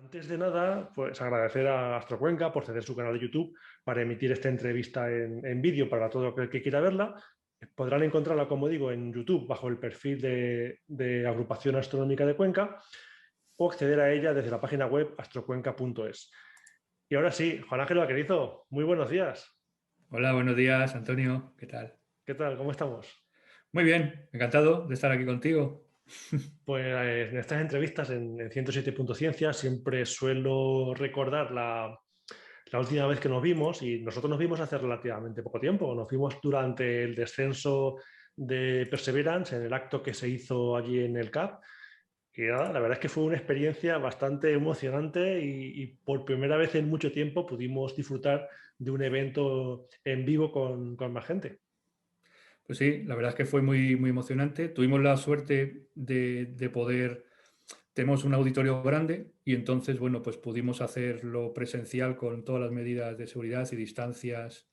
Antes de nada, pues agradecer a Astrocuenca por ceder su canal de YouTube para emitir esta entrevista en vídeo para todo aquel que quiera verla. Podrán encontrarla, como digo, en YouTube bajo el perfil de Agrupación Astronómica de Cuenca o acceder a ella desde la página web astrocuenca.es. Y ahora sí, Juan Ángel Vaquerizo, muy buenos días. Hola, buenos días, Antonio. ¿Qué tal? ¿Qué tal? ¿Cómo estamos? Muy bien, encantado de estar aquí contigo. Pues en estas entrevistas en 107 Ciencia siempre suelo recordar la última vez que nos vimos, y nosotros nos vimos hace relativamente poco tiempo, nos vimos durante el descenso de Perseverance en el acto que se hizo allí en el CAP. Y nada, la verdad es que fue una experiencia bastante emocionante y por primera vez en mucho tiempo pudimos disfrutar de un evento en vivo con más gente. Pues sí, la verdad es que fue muy emocionante. Tuvimos la suerte de poder, tenemos un auditorio grande y entonces, bueno, pues pudimos hacerlo presencial con todas las medidas de seguridad y distancias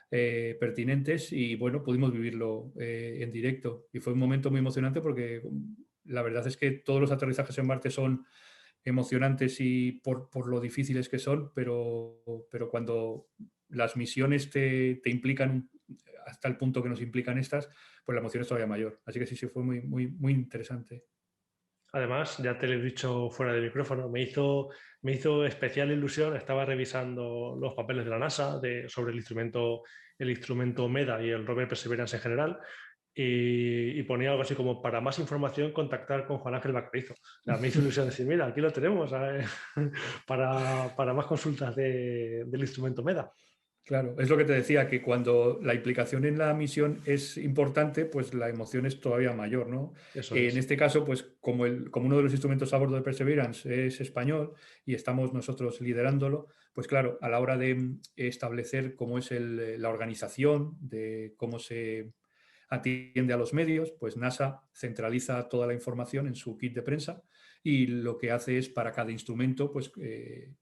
pertinentes y, bueno, pudimos vivirlo en directo. Y fue un momento muy emocionante porque la verdad es que todos los aterrizajes en Marte son emocionantes y por lo difíciles que son, pero cuando las misiones te implican hasta el punto que nos implican estas, pues la emoción es todavía mayor. Así que sí, fue muy interesante. Además, ya te lo he dicho fuera de micrófono, me hizo especial ilusión. Estaba revisando los papeles de la NASA sobre el instrumento MEDA y el rover Perseverance en general, y ponía algo así como: para más información, contactar con Juan Ángel Vaquerizo. O sea, me hizo ilusión decir: mira, aquí lo tenemos, ¿sabes? para más consultas del instrumento MEDA. Claro, es lo que te decía, que cuando la implicación en la misión es importante, pues la emoción es todavía mayor, ¿no? Eso En es. este caso, pues como uno de los instrumentos a bordo de Perseverance es español y estamos nosotros liderándolo, pues claro, a la hora de establecer cómo es la organización, de cómo se atiende a los medios, pues NASA centraliza toda la información en su kit de prensa y lo que hace es para cada instrumento, pues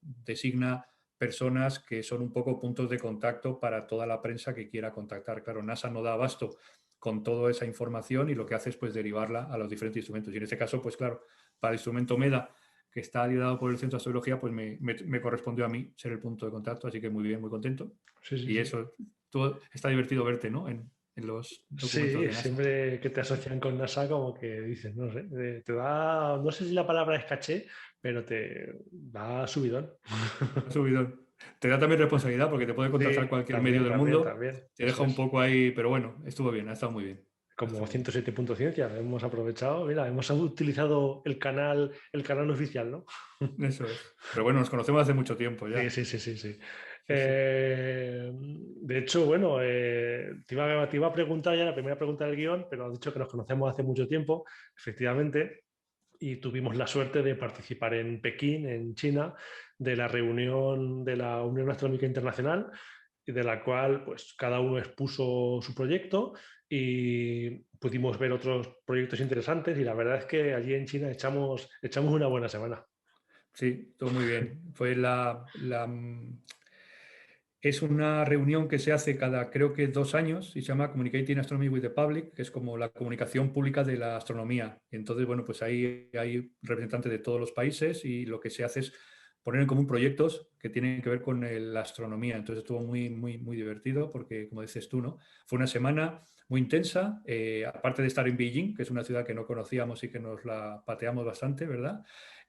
designa personas que son un poco puntos de contacto para toda la prensa que quiera contactar. Claro, NASA no da abasto con toda esa información y lo que hace es pues derivarla a los diferentes instrumentos. Y en este caso, pues claro, para el instrumento MEDA, que está liderado por el Centro de Astrología, pues me correspondió a mí ser el punto de contacto, así que muy bien, muy contento. Sí, sí, Y sí. eso, está divertido verte, ¿no? En los documentos Sí, de NASA. siempre que te asocian con NASA, como que dices, no sé, te da, no sé si la palabra es caché, pero te da subidón. Subidón. Te da también responsabilidad porque te puede contactar Sí, cualquier medio también, del también, mundo, también. te Eso deja un es. poco ahí, pero bueno, estuvo bien, ha estado muy bien. Ha Como estado muy bien. 107 Ciencia, hemos aprovechado, mira, hemos utilizado el canal oficial, ¿no? Eso es. Pero bueno, nos conocemos hace mucho tiempo Sí, ya. sí, sí, sí, sí. Sí, sí. De hecho, bueno, te iba a preguntar ya la primera pregunta del guión, pero has dicho que nos conocemos hace mucho tiempo, efectivamente, y tuvimos la suerte de participar en Pekín, en China, de la reunión de la Unión Astronómica Internacional, y de la cual pues cada uno expuso su proyecto y pudimos ver otros proyectos interesantes, y la verdad es que allí en China echamos una buena semana. Sí, todo muy bien. Es una reunión que se hace cada, creo que 2 años y se llama Communicating Astronomy with the Public, que es como la comunicación pública de la astronomía. Y entonces, bueno, pues ahí hay representantes de todos los países y lo que se hace es poner en común proyectos que tienen que ver con la astronomía. Entonces estuvo muy divertido porque, como dices tú, ¿no? Fue una semana muy intensa, aparte de estar en Beijing, que es una ciudad que no conocíamos y que nos la pateamos bastante, ¿verdad?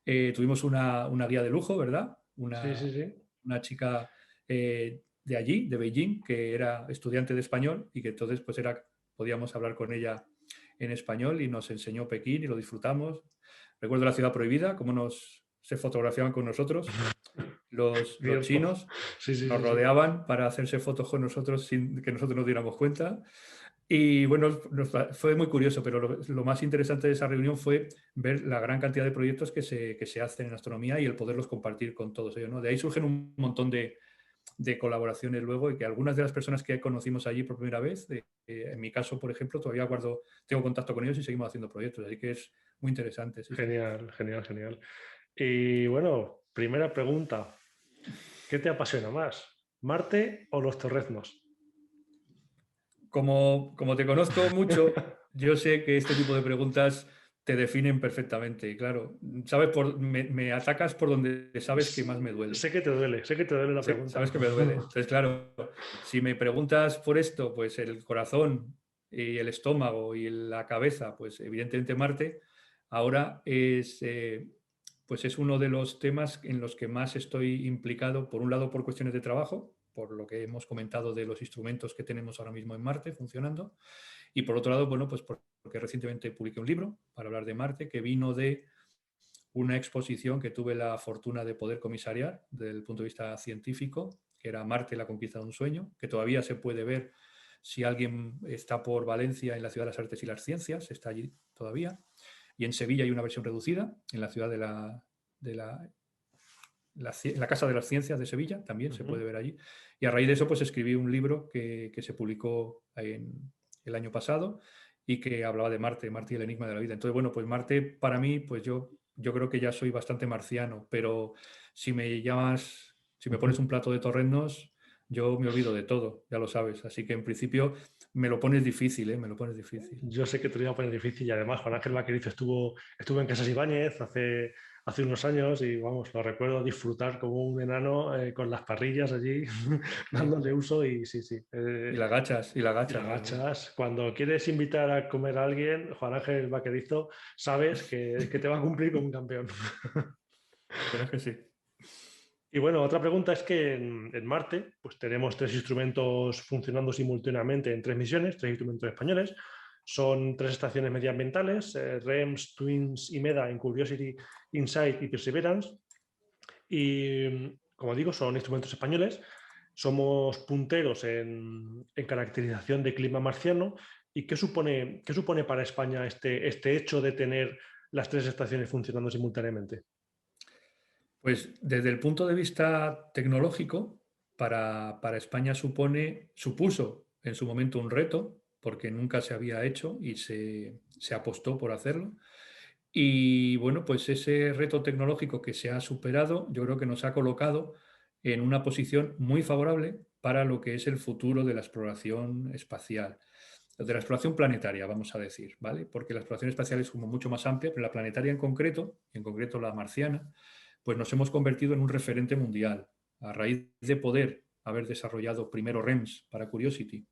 Tuvimos una guía de lujo, ¿verdad? Sí, sí, sí. Una chica de allí, de Beijing, que era estudiante de español y que entonces pues podíamos hablar con ella en español y nos enseñó Pekín y lo disfrutamos. Recuerdo la ciudad prohibida, cómo se fotografiaban con nosotros. Los Cierto. chinos Sí, sí, nos sí, sí. rodeaban para hacerse fotos con nosotros sin que nosotros nos diéramos cuenta. Y bueno, fue muy curioso, pero lo más interesante de esa reunión fue ver la gran cantidad de proyectos que se hacen en astronomía y el poderlos compartir con todos ellos, ¿no? De ahí surgen un montón de colaboraciones luego y que algunas de las personas que conocimos allí por primera vez, en mi caso, por ejemplo, todavía tengo contacto con ellos y seguimos haciendo proyectos, así que es muy interesante, sí, sí. Genial, genial, genial. Y bueno, primera pregunta: ¿qué te apasiona más, Marte o los torreznos? Como te conozco mucho, yo sé que este tipo de preguntas te definen perfectamente. Y claro, me atacas por donde sabes que más me duele. Sé que te duele la pregunta. Sabes que me duele. Entonces, claro, si me preguntas por esto, pues el corazón y el estómago y la cabeza, pues evidentemente Marte, ahora pues es uno de los temas en los que más estoy implicado, por un lado por cuestiones de trabajo, por lo que hemos comentado de los instrumentos que tenemos ahora mismo en Marte funcionando, y por otro lado, bueno, pues porque recientemente publiqué un libro para hablar de Marte que vino de una exposición que tuve la fortuna de poder comisariar desde el punto de vista científico, que era Marte, la conquista de un sueño, que todavía se puede ver si alguien está por Valencia, en la Ciudad de las Artes y las Ciencias, está allí todavía. Y en Sevilla hay una versión reducida, en la ciudad la Casa de las Ciencias de Sevilla, también se puede ver allí. Y a raíz de eso, pues escribí un libro que se publicó el año pasado y que hablaba de Marte, Marte y el enigma de la vida. Entonces, bueno, pues Marte para mí, pues yo creo que ya soy bastante marciano, pero si me pones un plato de torrendos, yo me olvido de todo, ya lo sabes. Así que en principio me lo pones difícil, ¿eh? Me lo pones difícil. Yo sé que te lo iba a poner difícil y además Juan Ángel Vaquerizo estuvo en Casas Ibáñez hace unos años y vamos, lo recuerdo disfrutar como un enano con las parrillas allí dándole uso y sí, sí. Y la agachas, y la Y la agachas. agachas. Cuando quieres invitar a comer a alguien, Juan Ángel Vaquerizo, sabes que te va a cumplir como un campeón. Pero es que sí. Y bueno, otra pregunta es que en Marte pues tenemos tres instrumentos funcionando simultáneamente en tres misiones, tres instrumentos españoles. Son tres estaciones medioambientales, REMS, TWINS y MEDA en Curiosity, InSight y Perseverance. Y como digo, son instrumentos españoles. Somos punteros en caracterización de clima marciano. ¿Y qué supone para España este hecho de tener las tres estaciones funcionando simultáneamente? Pues desde el punto de vista tecnológico, para España supuso en su momento un reto, porque nunca se había hecho y se apostó por hacerlo. Y bueno, pues ese reto tecnológico que se ha superado, yo creo que nos ha colocado en una posición muy favorable para lo que es el futuro de la exploración espacial, de la exploración planetaria, vamos a decir, ¿vale? Porque la exploración espacial es como mucho más amplia, pero la planetaria en concreto, y en concreto la marciana, pues nos hemos convertido en un referente mundial a raíz de poder haber desarrollado primero REMS para Curiosity,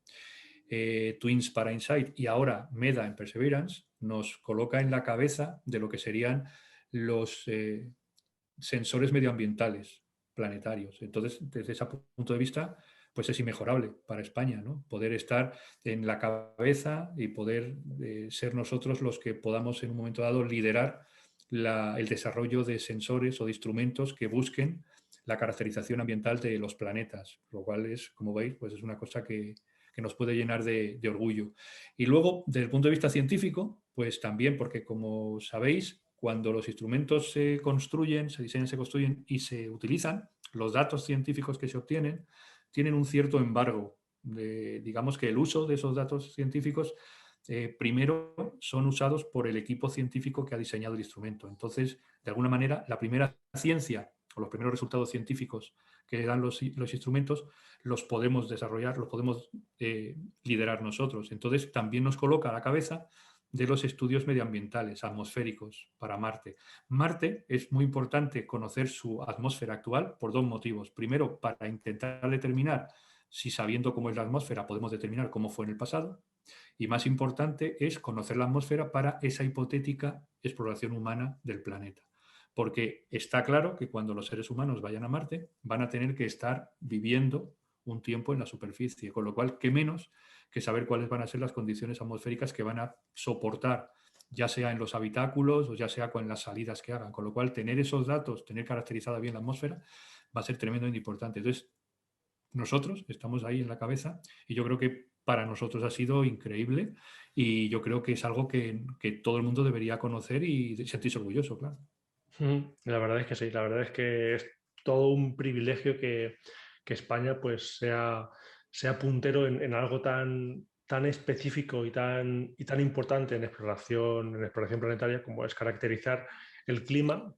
Twins para Insight y ahora MEDA en Perseverance, nos coloca en la cabeza de lo que serían los sensores medioambientales planetarios. Entonces, desde ese punto de vista, pues es inmejorable para España, ¿no? Poder estar en la cabeza y poder ser nosotros los que podamos en un momento dado liderar el desarrollo de sensores o de instrumentos que busquen la caracterización ambiental de los planetas, lo cual es, como veis, pues es una cosa que nos puede llenar de orgullo. Y luego, desde el punto de vista científico, pues también, porque como sabéis, cuando los instrumentos se construyen, se diseñan, se construyen y se utilizan, los datos científicos que se obtienen tienen un cierto embargo. Digamos que el uso de esos datos científicos primero son usados por el equipo científico que ha diseñado el instrumento. Entonces, de alguna manera, la primera ciencia o los primeros resultados científicos que dan los instrumentos los podemos desarrollar, los podemos liderar nosotros. Entonces, también nos coloca a la cabeza de los estudios medioambientales, atmosféricos para Marte. Marte es muy importante conocer su atmósfera actual por dos motivos. Primero, para intentar determinar si sabiendo cómo es la atmósfera podemos determinar cómo fue en el pasado. Y más importante es conocer la atmósfera para esa hipotética exploración humana del planeta. Porque está claro que cuando los seres humanos vayan a Marte van a tener que estar viviendo un tiempo en la superficie, con lo cual, ¿qué menos que saber cuáles van a ser las condiciones atmosféricas que van a soportar, ya sea en los habitáculos o ya sea con las salidas que hagan? Con lo cual, tener esos datos, tener caracterizada bien la atmósfera, va a ser tremendamente importante. Entonces, nosotros estamos ahí en la cabeza y yo creo que para nosotros ha sido increíble y yo creo que es algo que todo el mundo debería conocer y sentirse orgulloso, claro. La verdad es que sí, la verdad es que es todo un privilegio que España pues sea puntero en algo tan específico y tan importante en exploración planetaria como es caracterizar el clima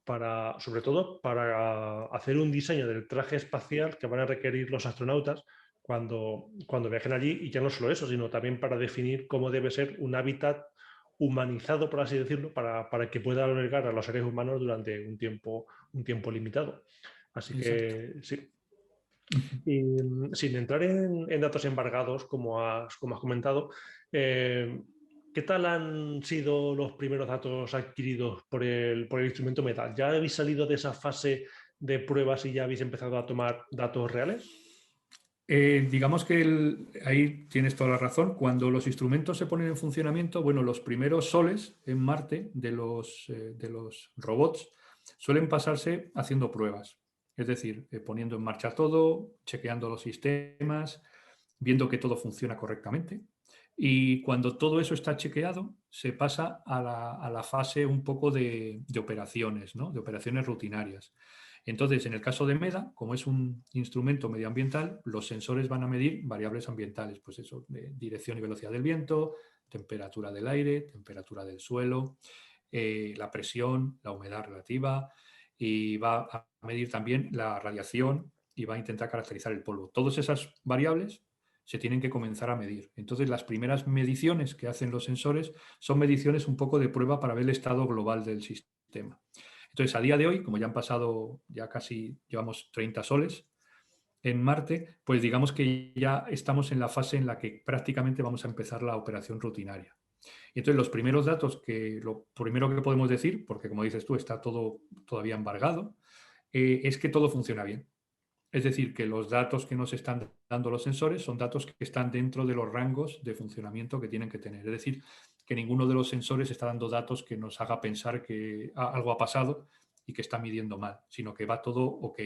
sobre todo para hacer un diseño del traje espacial que van a requerir los astronautas cuando viajen allí y ya no solo eso, sino también para definir cómo debe ser un hábitat humanizado, por así decirlo, para que pueda albergar a los seres humanos durante un tiempo limitado. Así Exacto. que sí. Ujú. Y sin entrar en datos embargados, como has comentado, eh, ¿qué tal han sido los primeros datos adquiridos por el instrumento Meta? ¿Ya habéis salido de esa fase de pruebas y ya habéis empezado a tomar datos reales? Digamos que ahí tienes toda la razón. Cuando los instrumentos se ponen en funcionamiento, bueno, los primeros soles en Marte de los robots suelen pasarse haciendo pruebas. Es decir, poniendo en marcha todo, chequeando los sistemas, viendo que todo funciona correctamente. Y cuando todo eso está chequeado, se pasa a la fase un poco de operaciones, ¿no? De operaciones rutinarias. Entonces, en el caso de MEDA, como es un instrumento medioambiental, los sensores van a medir variables ambientales, pues eso, de dirección y velocidad del viento, temperatura del aire, temperatura del suelo, la presión, la humedad relativa, y va a medir también la radiación y va a intentar caracterizar el polvo. Todas esas variables se tienen que comenzar a medir. Entonces, las primeras mediciones que hacen los sensores son mediciones un poco de prueba para ver el estado global del sistema. Entonces, a día de hoy, como ya han pasado, ya casi llevamos 30 soles en Marte, pues digamos que ya estamos en la fase en la que prácticamente vamos a empezar la operación rutinaria. Y entonces, los primeros datos lo primero que podemos decir, porque como dices tú, está todo todavía embargado, es que todo funciona bien. Es decir, que los datos que nos están dando los sensores son datos que están dentro de los rangos de funcionamiento que tienen que tener. Es decir, que ninguno de los sensores está dando datos que nos haga pensar que algo ha pasado y que está midiendo mal, sino que va todo ok.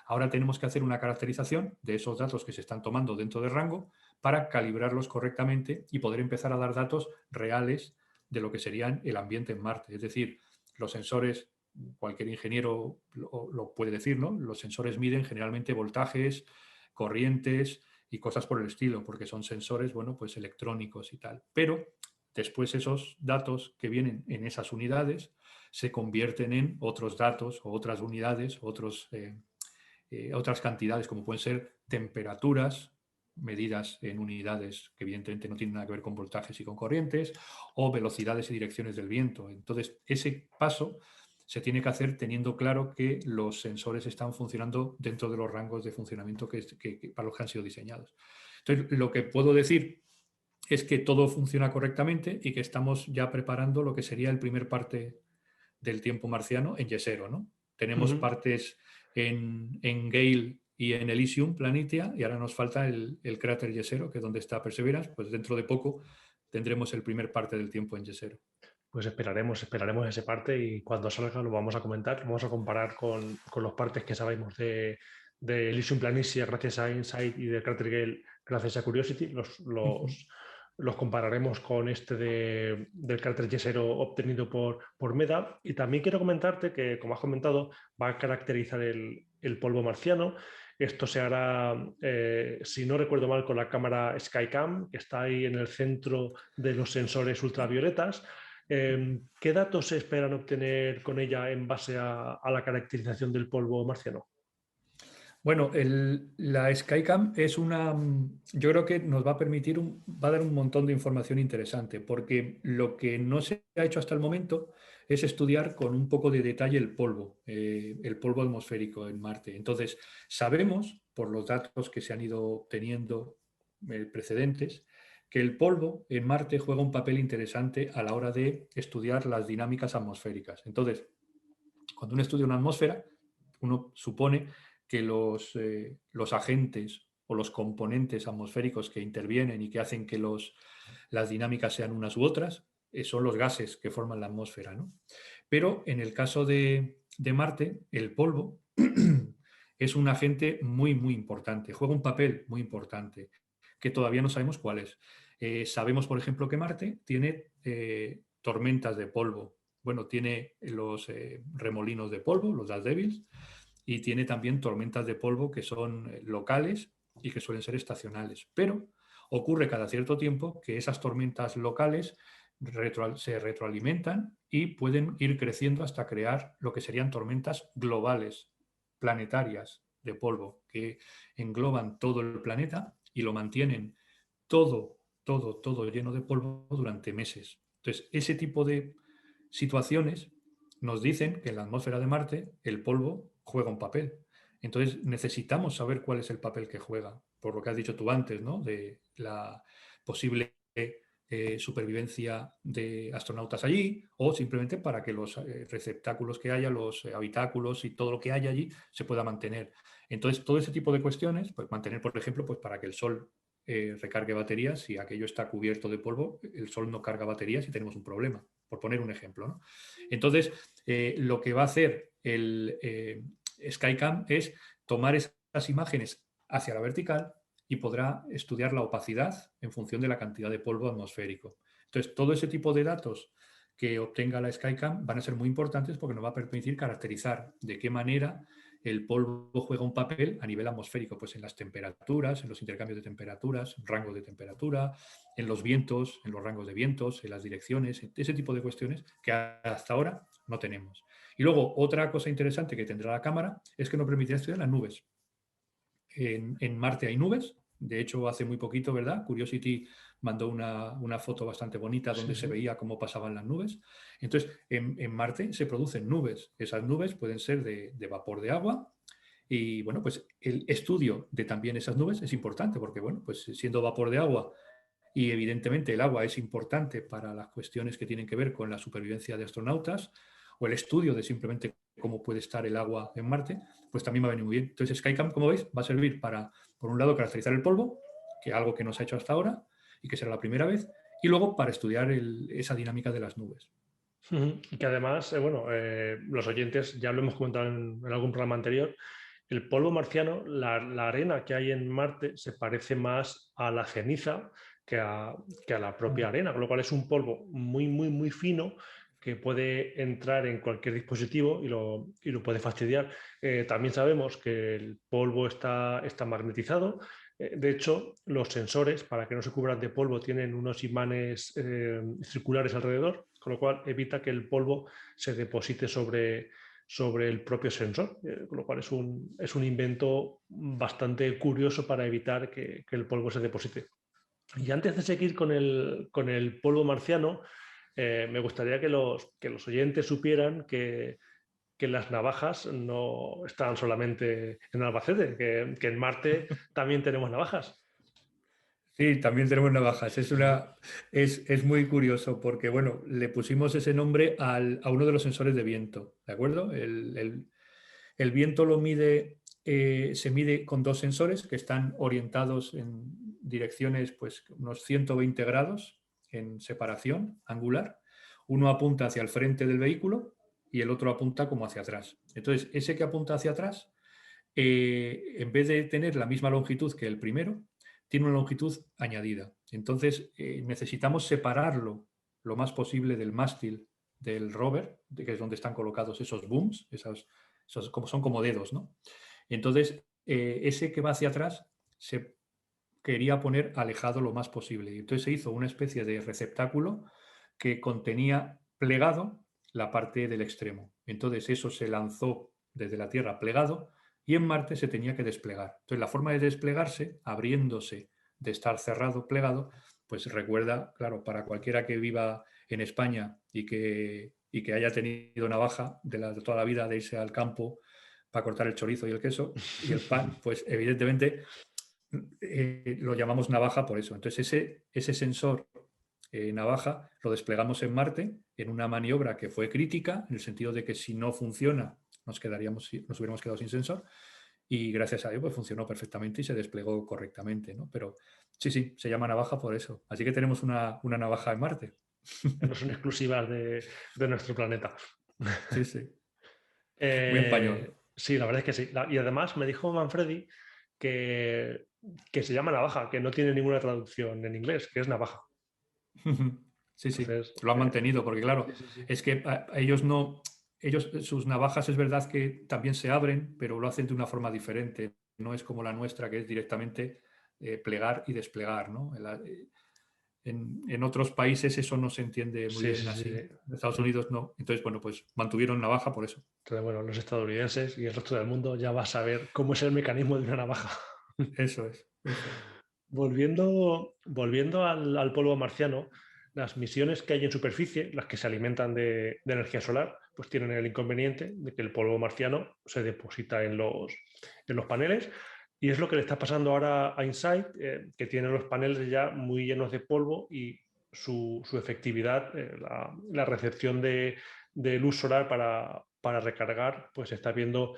Ahora tenemos que hacer una caracterización de esos datos que se están tomando dentro del rango para calibrarlos correctamente y poder empezar a dar datos reales de lo que serían el ambiente en Marte. Es decir, los sensores, cualquier ingeniero lo puede decir, ¿no? Los sensores miden generalmente voltajes, corrientes y cosas por el estilo, porque son sensores, bueno, pues electrónicos y tal. Pero después esos datos que vienen en esas unidades se convierten en otros datos o otras unidades, otras cantidades, como pueden ser temperaturas medidas en unidades que evidentemente no tienen nada que ver con voltajes y con corrientes, o velocidades y direcciones del viento. Entonces, ese paso se tiene que hacer teniendo claro que los sensores están funcionando dentro de los rangos de funcionamiento para los que han sido diseñados. Entonces, lo que puedo decir es que todo funciona correctamente y que estamos ya preparando lo que sería el primer parte del tiempo marciano en Yesero, ¿no? Tenemos Ujú. partes en Gale y en Elysium Planitia, y ahora nos falta el cráter Yesero, que es donde está Perseverance. Pues dentro de poco tendremos el primer parte del tiempo en Yesero. Pues esperaremos ese parte y cuando salga lo vamos a comentar, lo vamos a comparar con los partes que sabemos de Elysium Planitia gracias a Insight y de Crater Gale gracias a Curiosity. Los compararemos con este del cráter Jezero obtenido por MEDA. Y también quiero comentarte que, como has comentado, va a caracterizar el polvo marciano. Esto se hará, si no recuerdo mal, con la cámara Skycam, que está ahí en el centro de los sensores ultravioletas. ¿Qué datos se esperan obtener con ella en base a la caracterización del polvo marciano? Bueno, la Skycam yo creo que nos va a permitir, va a dar un montón de información interesante, porque lo que no se ha hecho hasta el momento es estudiar con un poco de detalle el polvo atmosférico en Marte. Entonces, sabemos, por los datos que se han ido obteniendo precedentes, que el polvo en Marte juega un papel interesante a la hora de estudiar las dinámicas atmosféricas. Entonces, cuando uno estudia una atmósfera, uno supone que los agentes o los componentes atmosféricos que intervienen y que hacen que las dinámicas sean unas u otras son los gases que forman la atmósfera, ¿no? Pero en el caso de Marte, el polvo es un agente muy, muy importante, juega un papel muy importante, que todavía no sabemos cuál es. Sabemos, por ejemplo, que Marte tiene tormentas de polvo. Bueno, tiene los remolinos de polvo, los Dust Devils, y tiene también tormentas de polvo que son locales y que suelen ser estacionales. Pero ocurre cada cierto tiempo que esas tormentas locales se retroalimentan y pueden ir creciendo hasta crear lo que serían tormentas globales, planetarias de polvo, que engloban todo el planeta y lo mantienen todo lleno de polvo durante meses. Entonces, ese tipo de situaciones nos dicen que en la atmósfera de Marte el polvo juega un papel. Entonces, necesitamos saber cuál es el papel que juega, por lo que has dicho tú antes, ¿no? De la posible supervivencia de astronautas allí, o simplemente para que los receptáculos que haya, los habitáculos y todo lo que haya allí se pueda mantener. Entonces, todo ese tipo de cuestiones, pues mantener, por ejemplo, pues para que el Sol recargue baterías, si aquello está cubierto de polvo, el Sol no carga baterías y tenemos un problema, por poner un ejemplo, ¿no? Entonces, lo que va a hacer el Skycam es tomar esas imágenes hacia la vertical y podrá estudiar la opacidad en función de la cantidad de polvo atmosférico. Entonces, todo ese tipo de datos que obtenga la Skycam van a ser muy importantes porque nos va a permitir caracterizar de qué manera el polvo juega un papel a nivel atmosférico, pues en las temperaturas, en los intercambios de temperaturas, rango de temperatura, en los vientos, en los rangos de vientos, en las direcciones, ese tipo de cuestiones que hasta ahora no tenemos. Y luego, otra cosa interesante que tendrá la cámara es que nos permitirá estudiar las nubes. En Marte hay nubes, de hecho hace muy poquito, ¿verdad? Curiosity mandó una foto bastante bonita donde se veía cómo pasaban las nubes. Entonces, en Marte se producen nubes. Esas nubes pueden ser de vapor de agua y, bueno, pues el estudio de también esas nubes es importante porque, bueno, pues siendo vapor de agua y evidentemente el agua es importante para las cuestiones que tienen que ver con la supervivencia de astronautas o el estudio de simplemente cómo puede estar el agua en Marte, pues también va a venir muy bien. Entonces Skycam, como veis, va a servir para, por un lado, caracterizar el polvo, que es algo que no se ha hecho hasta ahora y que será la primera vez, y luego para estudiar esa dinámica de las nubes. Y que además, bueno, los oyentes, ya lo hemos comentado en algún programa anterior, el polvo marciano, la arena que hay en Marte se parece más a la ceniza que a la propia arena, con lo cual es un polvo muy, muy, muy fino que puede entrar en cualquier dispositivo y lo puede fastidiar. También sabemos que el polvo está magnetizado. De hecho, los sensores, para que no se cubran de polvo, tienen unos imanes circulares alrededor, con lo cual evita que el polvo se deposite sobre el propio sensor, con lo cual es un invento bastante curioso para evitar que el polvo se deposite. Y antes de seguir con el polvo marciano, me gustaría que los oyentes supieran que las navajas no están solamente en Albacete, que en Marte también tenemos navajas. Sí, también tenemos navajas. Es muy curioso porque, bueno, le pusimos ese nombre a uno de los sensores de viento, ¿de acuerdo? El viento se mide con dos sensores que están orientados en direcciones, pues, unos 120 grados en separación angular. Uno apunta hacia el frente del vehículo y el otro apunta como hacia atrás. Entonces, ese que apunta hacia atrás, en vez de tener la misma longitud que el primero, tiene una longitud añadida. Entonces, necesitamos separarlo lo más posible del mástil del rover, que es donde están colocados esos booms, son como dedos, ¿no? Entonces, ese que va hacia atrás se quería poner alejado lo más posible. Y entonces se hizo una especie de receptáculo que contenía plegado la parte del extremo. Entonces eso se lanzó desde la Tierra plegado y en Marte se tenía que desplegar. Entonces la forma de desplegarse, abriéndose de estar cerrado, plegado, pues recuerda, claro, para cualquiera que viva en España y que haya tenido navaja de toda la vida de irse al campo para cortar el chorizo y el queso y el pan, pues evidentemente lo llamamos navaja por eso. Entonces ese sensor navaja lo desplegamos en Marte en una maniobra que fue crítica, en el sentido de que si no funciona nos hubiéramos quedado sin sensor y gracias a ello pues funcionó perfectamente y se desplegó correctamente, ¿no? Pero sí, se llama navaja por eso. Así que tenemos una navaja en Marte. No son exclusivas de nuestro planeta. Sí. Muy español. Sí, la verdad es que sí. Y además me dijo Manfredi que se llama navaja, que no tiene ninguna traducción en inglés, que es navaja. Sí, Entonces, lo han mantenido, porque claro, sí. es que ellos no, sus navajas es verdad que también se abren, pero lo hacen de una forma diferente. No es como la nuestra, que es directamente plegar y desplegar, ¿no? En otros países eso no se entiende muy Sí, bien sí, así. sí. En Estados Unidos no. Entonces, bueno, pues mantuvieron navaja por eso. Entonces, bueno, los estadounidenses y el resto del mundo ya va a saber cómo es el mecanismo de una navaja. Eso es. Volviendo al polvo marciano, Las misiones que hay en superficie, las que se alimentan de energía solar, pues tienen el inconveniente de que el polvo marciano se deposita en los paneles. Y es lo que le está pasando ahora a InSight, que tiene los paneles ya muy llenos de polvo y su efectividad, la recepción de luz solar para recargar, pues se está viendo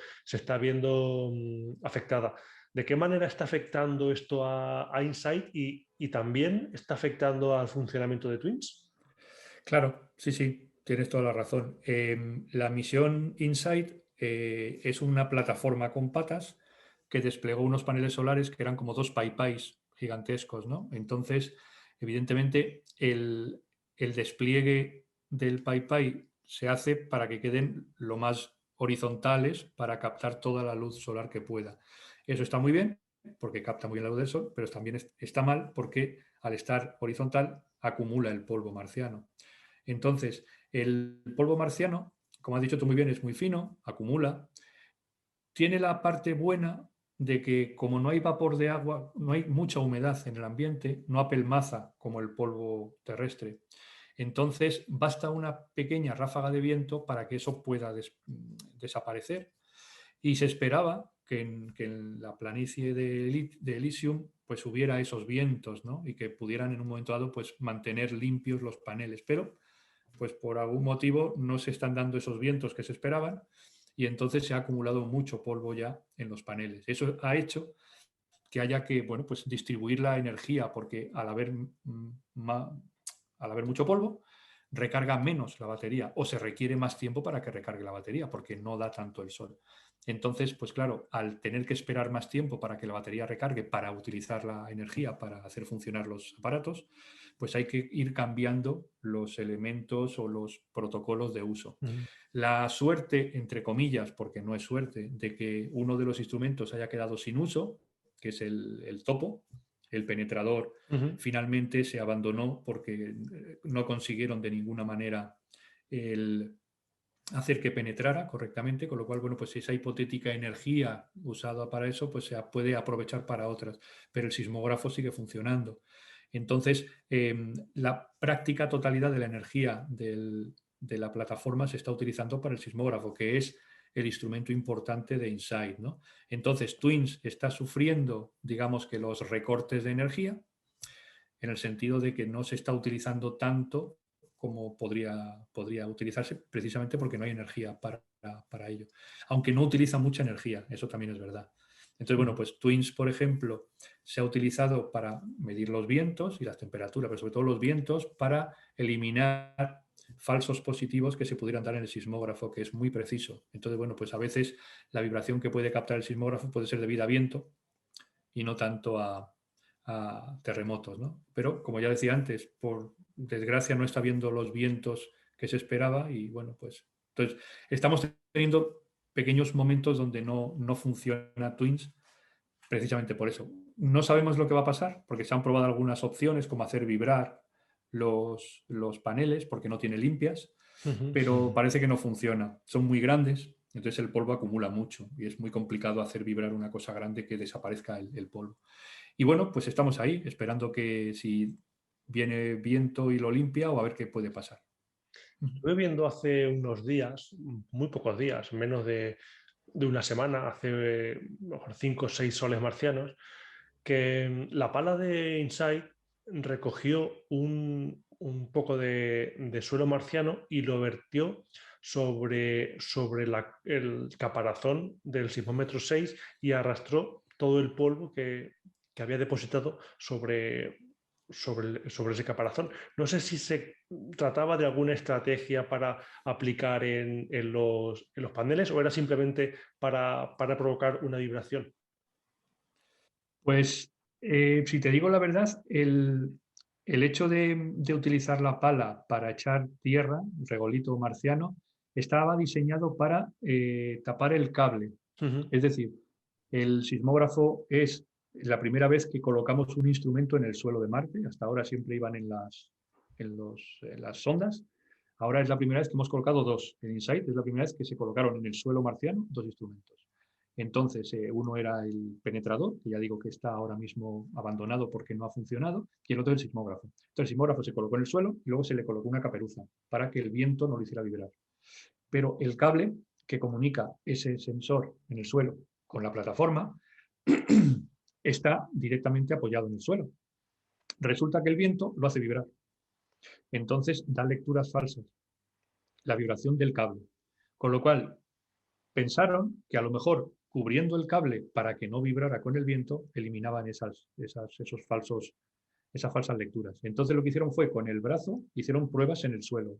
afectada. ¿De qué manera está afectando esto a Insight y también está afectando al funcionamiento de Twins? Claro, sí, sí, tienes toda la razón. La misión InSight es una plataforma con patas que desplegó unos paneles solares que eran como dos paipais gigantescos, ¿no? Entonces, evidentemente, el despliegue del paipai se hace para que queden lo más horizontales para captar toda la luz solar que pueda. Eso está muy bien porque capta muy bien la luz del sol, pero también está mal porque al estar horizontal acumula el polvo marciano. Entonces, el polvo marciano, como has dicho tú muy bien, es muy fino, acumula. Tiene la parte buena de que como no hay vapor de agua, no hay mucha humedad en el ambiente, no apelmaza como el polvo terrestre. Entonces, basta una pequeña ráfaga de viento para que eso pueda desaparecer. Y se esperaba que en la planicie de Elysium pues hubiera esos vientos, ¿no? Y que pudieran en un momento dado pues mantener limpios los paneles. Pero pues por algún motivo no se están dando esos vientos que se esperaban y entonces se ha acumulado mucho polvo ya en los paneles. Eso ha hecho que haya que, bueno, pues distribuir la energía porque al haber mucho polvo recarga menos la batería o se requiere más tiempo para que recargue la batería porque no da tanto el sol. Entonces, pues claro, al tener que esperar más tiempo para que la batería recargue, para utilizar la energía para hacer funcionar los aparatos, pues hay que ir cambiando los elementos o los protocolos de uso. Mm. La suerte, entre comillas, porque no es suerte, de que uno de los instrumentos haya quedado sin uso, que es el topo, el penetrador, Ujú. finalmente se abandonó porque no consiguieron de ninguna manera el hacer que penetrara correctamente, con lo cual, bueno, pues esa hipotética energía usada para eso, pues se puede aprovechar para otras, pero el sismógrafo sigue funcionando. Entonces, la práctica totalidad de la energía de la plataforma se está utilizando para el sismógrafo, que es el instrumento importante de InSight, ¿no? Entonces, Twins está sufriendo, digamos que los recortes de energía, en el sentido de que no se está utilizando tanto como podría utilizarse, precisamente porque no hay energía para ello. Aunque no utiliza mucha energía, eso también es verdad. Entonces, bueno, Ujú. pues Twins, por ejemplo, se ha utilizado para medir los vientos y las temperaturas, pero sobre todo los vientos, para eliminar falsos positivos que se pudieran dar en el sismógrafo, que es muy preciso. Entonces, bueno, pues a veces la vibración que puede captar el sismógrafo puede ser debida a viento y no tanto a terremotos, ¿no? Pero, como ya decía antes, por desgracia no está viendo los vientos que se esperaba y, bueno, pues entonces estamos teniendo pequeños momentos donde no funciona Twins precisamente por eso. No sabemos lo que va a pasar porque se han probado algunas opciones como hacer vibrar los paneles porque no tiene limpias, Ujú. pero parece que no funciona. Son muy grandes, entonces el polvo acumula mucho y es muy complicado hacer vibrar una cosa grande que desaparezca el polvo. Y bueno, pues estamos ahí esperando que si viene viento y lo limpia o a ver qué puede pasar. Estuve viendo hace unos días, muy pocos días, menos de una semana, hace a lo mejor 5 o 6 soles marcianos, que la pala de Insight recogió un poco de suelo marciano y lo vertió sobre el caparazón del sismómetro 6 y arrastró todo el polvo que había depositado sobre ese caparazón. No sé si se trataba de alguna estrategia para aplicar en los paneles o era simplemente para provocar una vibración. Pues si te digo la verdad, el hecho de utilizar la pala para echar tierra, regolito marciano, estaba diseñado para tapar el cable. Ujú. Es decir, el sismógrafo es la primera vez que colocamos un instrumento en el suelo de Marte. Hasta ahora siempre iban en las sondas. Ahora es la primera vez que hemos colocado dos. En InSight es la primera vez que se colocaron en el suelo marciano dos instrumentos. Entonces, uno era el penetrador, que ya digo que está ahora mismo abandonado porque no ha funcionado, y el otro el sismógrafo. Entonces, el sismógrafo se colocó en el suelo y luego se le colocó una caperuza para que el viento no lo hiciera vibrar. Pero el cable que comunica ese sensor en el suelo con la plataforma está directamente apoyado en el suelo. Resulta que el viento lo hace vibrar. Entonces da lecturas falsas, la vibración del cable. Con lo cual pensaron que a lo mejor cubriendo el cable para que no vibrara con el viento, eliminaban esas falsas lecturas. Entonces lo que hicieron fue con el brazo, hicieron pruebas en el suelo.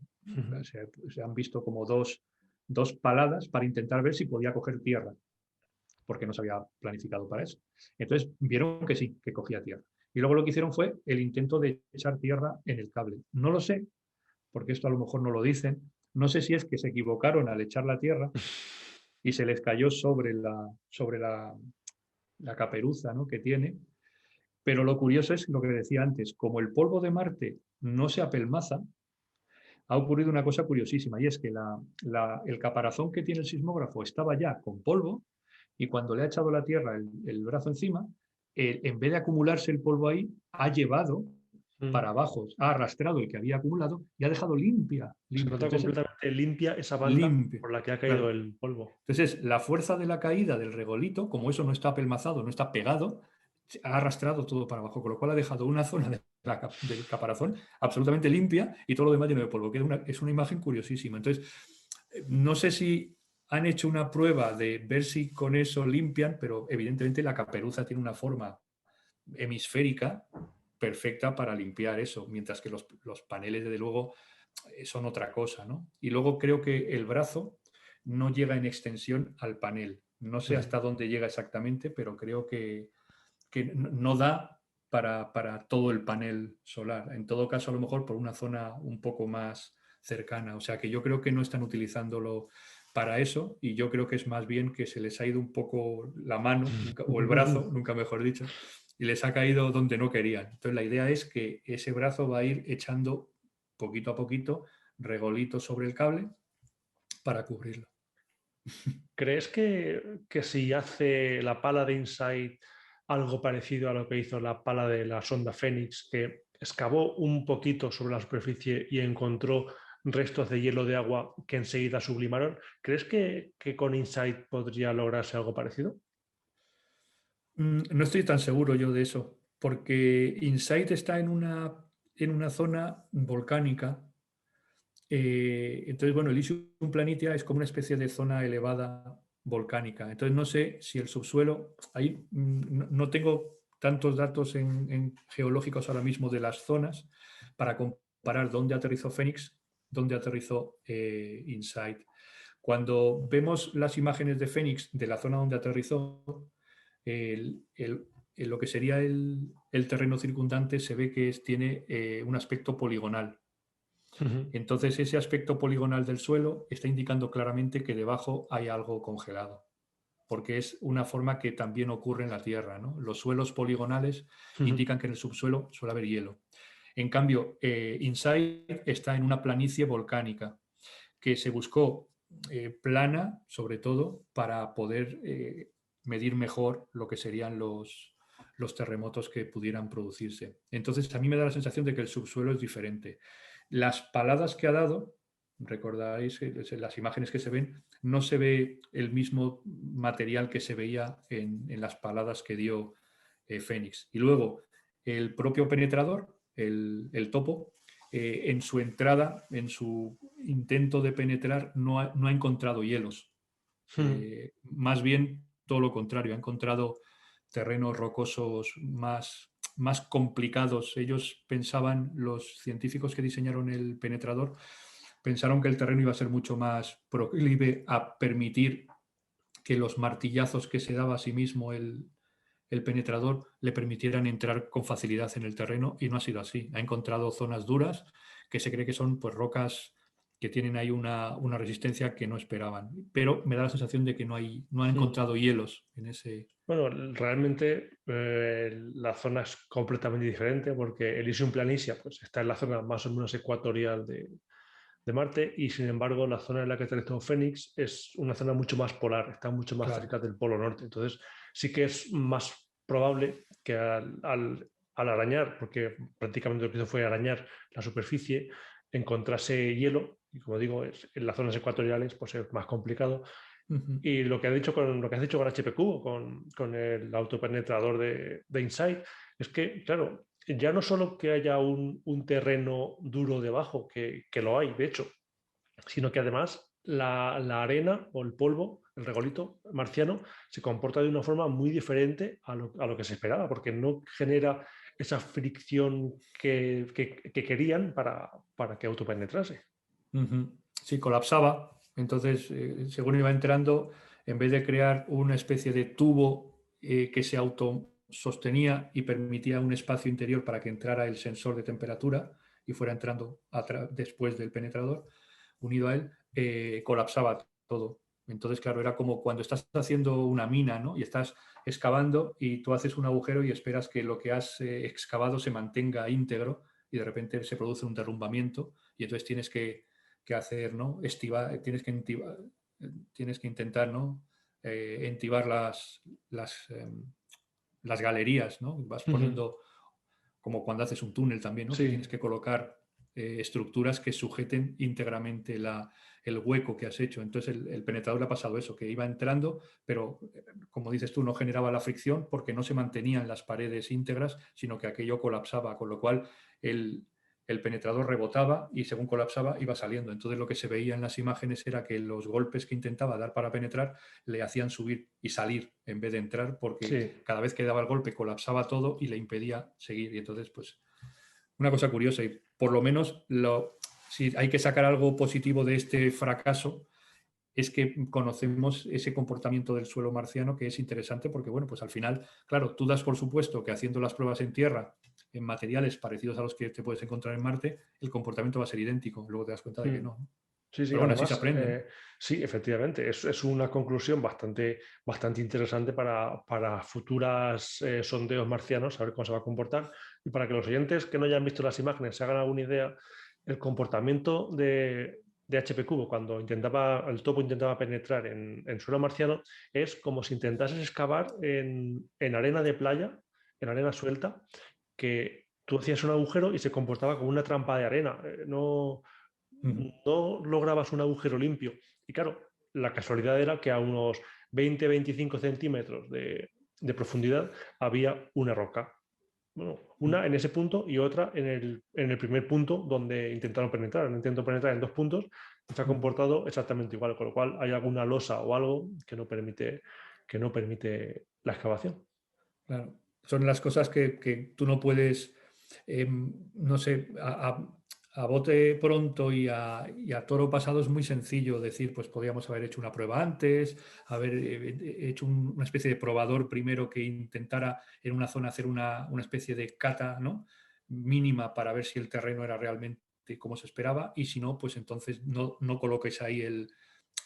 Se han visto como dos paladas para intentar ver si podía coger tierra, porque no se había planificado para eso. Entonces vieron que sí, que cogía tierra. Y luego lo que hicieron fue el intento de echar tierra en el cable. No lo sé, porque esto a lo mejor no lo dicen. No sé si es que se equivocaron al echar la tierra y se les cayó sobre la caperuza, ¿no?, que tiene. Pero lo curioso es lo que decía antes, como el polvo de Marte no se apelmaza, ha ocurrido una cosa curiosísima, y es que el caparazón que tiene el sismógrafo estaba ya con polvo, y cuando le ha echado la Tierra el brazo encima, en vez de acumularse el polvo ahí, ha llevado para abajo, ha arrastrado el que había acumulado y ha dejado limpia. Se nota Entonces, completamente limpia esa banda limpia. por la que ha caído Claro. el polvo. Entonces, la fuerza de la caída del regolito, como eso no está apelmazado, no está pegado, ha arrastrado todo para abajo, con lo cual ha dejado una zona del caparazón absolutamente limpia y todo lo demás lleno de polvo, que es una imagen curiosísima. Entonces, no sé si han hecho una prueba de ver si con eso limpian, pero evidentemente la caperuza tiene una forma hemisférica perfecta para limpiar eso, mientras que los paneles, desde luego, son otra cosa, ¿no? Y luego creo que el brazo no llega en extensión al panel. No sé hasta dónde llega exactamente, pero creo que no da para todo el panel solar. En todo caso, a lo mejor por una zona un poco más cercana. O sea que yo creo que no están utilizándolo para eso, y yo creo que es más bien que se les ha ido un poco la mano o el brazo, nunca mejor dicho, y les ha caído donde no querían. Entonces la idea es que ese brazo va a ir echando poquito a poquito regolitos sobre el cable para cubrirlo. ¿Crees que si hace la pala de InSight algo parecido a lo que hizo la pala de la sonda Fénix, que excavó un poquito sobre la superficie y encontró restos de hielo de agua que enseguida sublimaron, ¿crees que con InSight podría lograrse algo parecido? No estoy tan seguro yo de eso, porque InSight está en una zona volcánica. Entonces, bueno, Elysium Planitia es como una especie de zona elevada volcánica. Entonces, no sé si el subsuelo, ahí no tengo tantos datos en geológicos ahora mismo de las zonas para comparar dónde aterrizó Fénix, dónde aterrizó InSight. Cuando vemos las imágenes de Fénix de la zona donde aterrizó, lo que sería el terreno circundante se ve que tiene un aspecto poligonal. Entonces, ese aspecto poligonal del suelo está indicando claramente que debajo hay algo congelado, porque es una forma que también ocurre en la Tierra, ¿no? Los suelos poligonales indican que en el subsuelo suele haber hielo. En cambio, InSight está en una planicie volcánica que se buscó plana, sobre todo, para poder medir mejor lo que serían los terremotos que pudieran producirse. Entonces, a mí me da la sensación de que el subsuelo es diferente. Las paladas que ha dado, recordáis las imágenes que se ven, no se ve el mismo material que se veía en las paladas que dio Fénix. Y luego, el propio penetrador, el topo, en su entrada, en su intento de penetrar, no ha encontrado hielos. Más bien todo lo contrario, ha encontrado terrenos rocosos más complicados. Ellos pensaban, los científicos que diseñaron el penetrador, pensaron que el terreno iba a ser mucho más proclive a permitir que los martillazos que se daba a sí mismo el penetrador le permitieran entrar con facilidad en el terreno, y no ha sido así. Ha encontrado zonas duras que se cree que son, pues, rocas que tienen ahí una resistencia que no esperaban. Pero me da la sensación de que no han encontrado hielos en ese... Bueno, realmente la zona es completamente diferente porque Elysium Planitia pues, está en la zona más o menos ecuatorial de Marte, y sin embargo la zona en la que aterrizó Fénix es una zona mucho más polar, está mucho más Claro. cerca del Polo Norte. Entonces sí que es más probable que al arañar, porque prácticamente lo que hizo fue arañar la superficie, encontrase hielo, y como digo, en las zonas ecuatoriales pues es más complicado. Ujú. Y lo que has dicho con, lo que has dicho con HPQ, con el autopenetrador de InSight, es que, claro, ya no solo que haya un terreno duro debajo, que lo hay, de hecho, sino que además la arena o el polvo, el regolito marciano, se comporta de una forma muy diferente a lo que se esperaba, porque no genera esa fricción que querían para que autopenetrase. Ujú. Sí, colapsaba. Entonces, según iba entrando, en vez de crear una especie de tubo que se autosostenía y permitía un espacio interior para que entrara el sensor de temperatura y fuera entrando después del penetrador, unido a él, colapsaba todo. Entonces, claro, era como cuando estás haciendo una mina, ¿no? Y estás excavando y tú haces un agujero y esperas que lo que has excavado se mantenga íntegro y de repente se produce un derrumbamiento y entonces tienes que hacer, ¿no? Tienes que intentar, ¿no? Entibar las galerías, ¿no? Vas Ujú. poniendo, como cuando haces un túnel también, ¿no? Que tienes Sí, que colocar estructuras que sujeten íntegramente el hueco que has hecho. Entonces el penetrador le ha pasado eso, que iba entrando, pero como dices tú, no generaba la fricción porque no se mantenían las paredes íntegras, sino que aquello colapsaba, con lo cual el, el penetrador rebotaba y según colapsaba iba saliendo. Entonces lo que se veía en las imágenes era que los golpes que intentaba dar para penetrar le hacían subir y salir en vez de entrar porque sí. cada vez que daba el golpe colapsaba todo y le impedía seguir. Y entonces, pues, una cosa curiosa y por lo menos si hay que sacar algo positivo de este fracaso es que conocemos ese comportamiento del suelo marciano que es interesante porque, bueno, pues al final, claro, tú das por supuesto que haciendo las pruebas en tierra, en materiales parecidos a los que te puedes encontrar en Marte, el comportamiento va a ser idéntico. Luego te das cuenta de que Mm. no. Sí, sí, Pero bueno, así se además, aprende, ¿no? sí, efectivamente, es una conclusión bastante interesante para futuras sondeos marcianos, a ver cómo se va a comportar. Y para que los oyentes que no hayan visto las imágenes se hagan alguna idea, el comportamiento de HP Cubo cuando el topo intentaba penetrar en suelo marciano es como si intentases excavar en arena de playa, en arena suelta, que tú hacías un agujero y se comportaba como una trampa de arena. Ujú. No lograbas un agujero limpio. Y claro, la casualidad era que a unos 20-25 centímetros de profundidad había una roca. Bueno, una en ese punto y otra en el primer punto donde intentaron penetrar. Intento penetrar en dos puntos y se ha Ujú. comportado exactamente igual, con lo cual hay alguna losa o algo que no permite la excavación. Claro. Son las cosas que tú no puedes, no sé, a bote pronto y a toro pasado es muy sencillo decir, pues podríamos haber hecho una prueba antes, haber hecho una especie de probador primero que intentara en una zona hacer una especie de cata, ¿no? Mínima para ver si el terreno era realmente como se esperaba y si no, pues entonces no coloques ahí el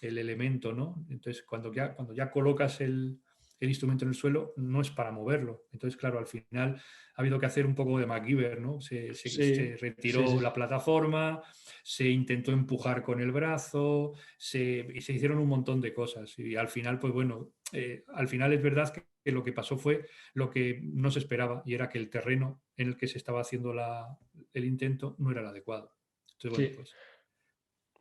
elemento, ¿no? Entonces, cuando ya colocas el instrumento en el suelo, no es para moverlo. Entonces, claro, al final ha habido que hacer un poco de MacGyver, ¿no? Se Sí, sí, retiró sí. la plataforma, se intentó empujar con el brazo, y se hicieron un montón de cosas. Y al final, pues bueno, al final es verdad que lo que pasó fue lo que no se esperaba y era que el terreno en el que se estaba haciendo el intento no era el adecuado. Entonces, bueno, Sí. pues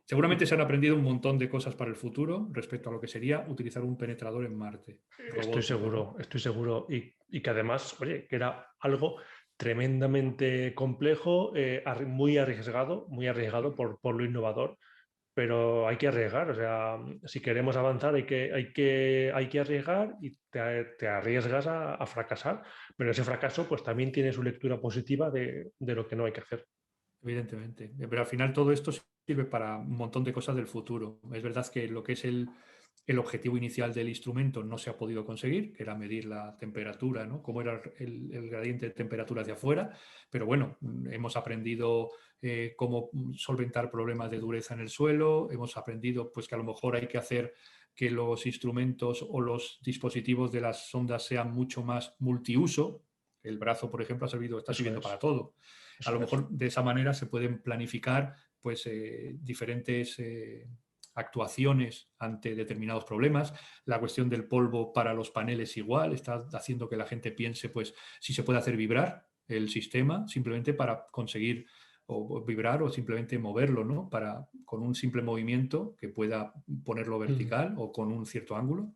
seguramente Y se han aprendido un montón de cosas para el futuro respecto a lo que sería utilizar un penetrador en Marte, robótico, ¿no? estoy seguro. Y que además, oye, que era algo tremendamente complejo, muy arriesgado por lo innovador, pero hay que arriesgar. O sea, si queremos avanzar hay que arriesgar y te arriesgas a fracasar, pero ese fracaso pues también tiene su lectura positiva de lo que no hay que hacer. Evidentemente. Pero al final todo esto sirve para un montón de cosas del futuro. Es verdad que lo que es el objetivo inicial del instrumento no se ha podido conseguir, que era medir la temperatura, ¿no? Cómo era el gradiente de temperatura hacia afuera. Pero bueno, hemos aprendido cómo solventar problemas de dureza en el suelo, hemos aprendido pues, que a lo mejor hay que hacer que los instrumentos o los dispositivos de las sondas sean mucho más multiuso. El brazo, por ejemplo, está Eso sirviendo para es, todo. A eso lo es. mejor de esa manera se pueden planificar pues, diferentes actuaciones ante determinados problemas. La cuestión del polvo para los paneles igual, está haciendo que la gente piense pues si se puede hacer vibrar el sistema simplemente para conseguir o vibrar o simplemente moverlo, ¿no? Para, con un simple movimiento que pueda ponerlo vertical o con un cierto ángulo,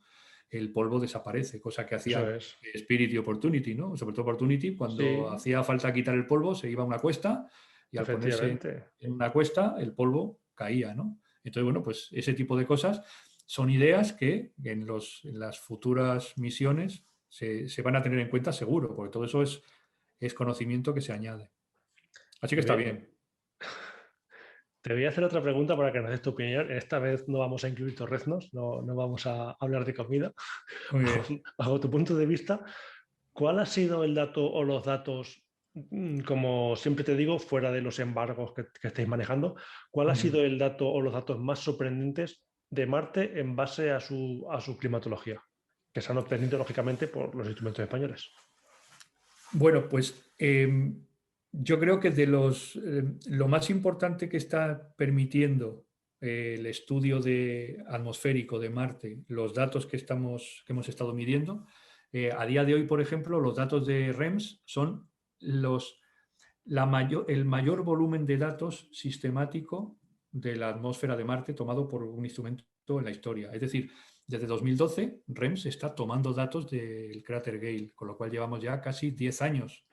el polvo desaparece, cosa que Eso hacía es. Spirit y Opportunity, ¿no? Sobre todo Opportunity, cuando Sí, hacía falta quitar el polvo, se iba a una cuesta y al ponerse efectivamente. en una cuesta, el polvo caía, ¿no? Entonces, bueno, pues ese tipo de cosas son ideas que en las futuras misiones se van a tener en cuenta seguro, porque todo eso es conocimiento que se añade. Así que Te está voy, bien. te voy a hacer otra pregunta para que nos des tu opinión. Esta vez no vamos a incluir torreznos, no vamos a hablar de comida. Muy bien. Bajo tu punto de vista, ¿cuál ha sido el dato o los datos, como siempre te digo, fuera de los embargos que estáis manejando, cuál ha sido el dato o los datos más sorprendentes de Marte en base a su climatología, que se han obtenido lógicamente por los instrumentos españoles? Bueno, pues yo creo que lo más importante que está permitiendo el estudio atmosférico de Marte, los datos que hemos estado midiendo, a día de hoy, por ejemplo, los datos de REMS son el mayor volumen de datos sistemático de la atmósfera de Marte tomado por un instrumento en la historia. Es decir, desde 2012, REMS está tomando datos del cráter Gale, con lo cual llevamos ya casi 10 años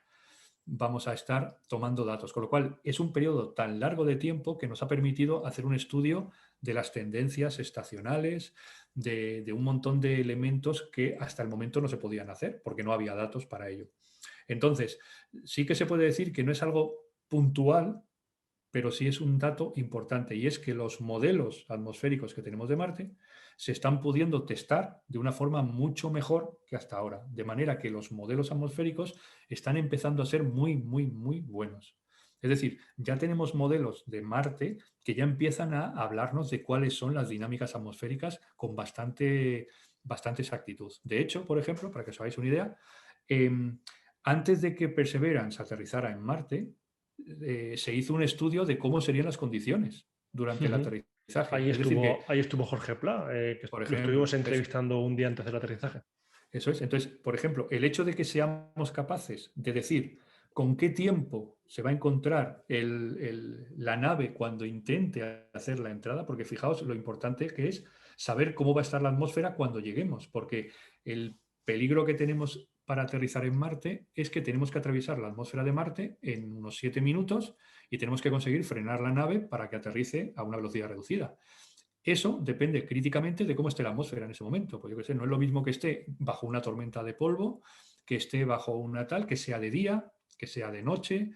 vamos a estar tomando datos, con lo cual es un periodo tan largo de tiempo que nos ha permitido hacer un estudio de las tendencias estacionales, de un montón de elementos que hasta el momento no se podían hacer porque no había datos para ello. Entonces, sí que se puede decir que no es algo puntual, pero sí es un dato importante, y es que los modelos atmosféricos que tenemos de Marte se están pudiendo testar de una forma mucho mejor que hasta ahora, de manera que los modelos atmosféricos están empezando a ser muy, muy, muy buenos. Es decir, ya tenemos modelos de Marte que ya empiezan a hablarnos de cuáles son las dinámicas atmosféricas con bastante exactitud. De hecho, por ejemplo, para que os hagáis una idea, antes de que Perseverance aterrizara en Marte, se hizo un estudio de cómo serían las condiciones durante el aterrizaje. Es decir, que, Ahí estuvo Jorge Pla, que por lo ejemplo, estuvimos entrevistando un día antes del aterrizaje. eso es. Entonces, por ejemplo, el hecho de que seamos capaces de decir con qué tiempo se va a encontrar la nave cuando intente hacer la entrada, porque fijaos lo importante que es saber cómo va a estar la atmósfera cuando lleguemos, porque el peligro que tenemos para aterrizar en Marte es que tenemos que atravesar la atmósfera de Marte en unos 7 minutos y tenemos que conseguir frenar la nave para que aterrice a una velocidad reducida. Eso depende críticamente de cómo esté la atmósfera en ese momento. Pues yo qué sé, no es lo mismo que esté bajo una tormenta de polvo, que esté bajo una tal, que sea de día, que sea de noche.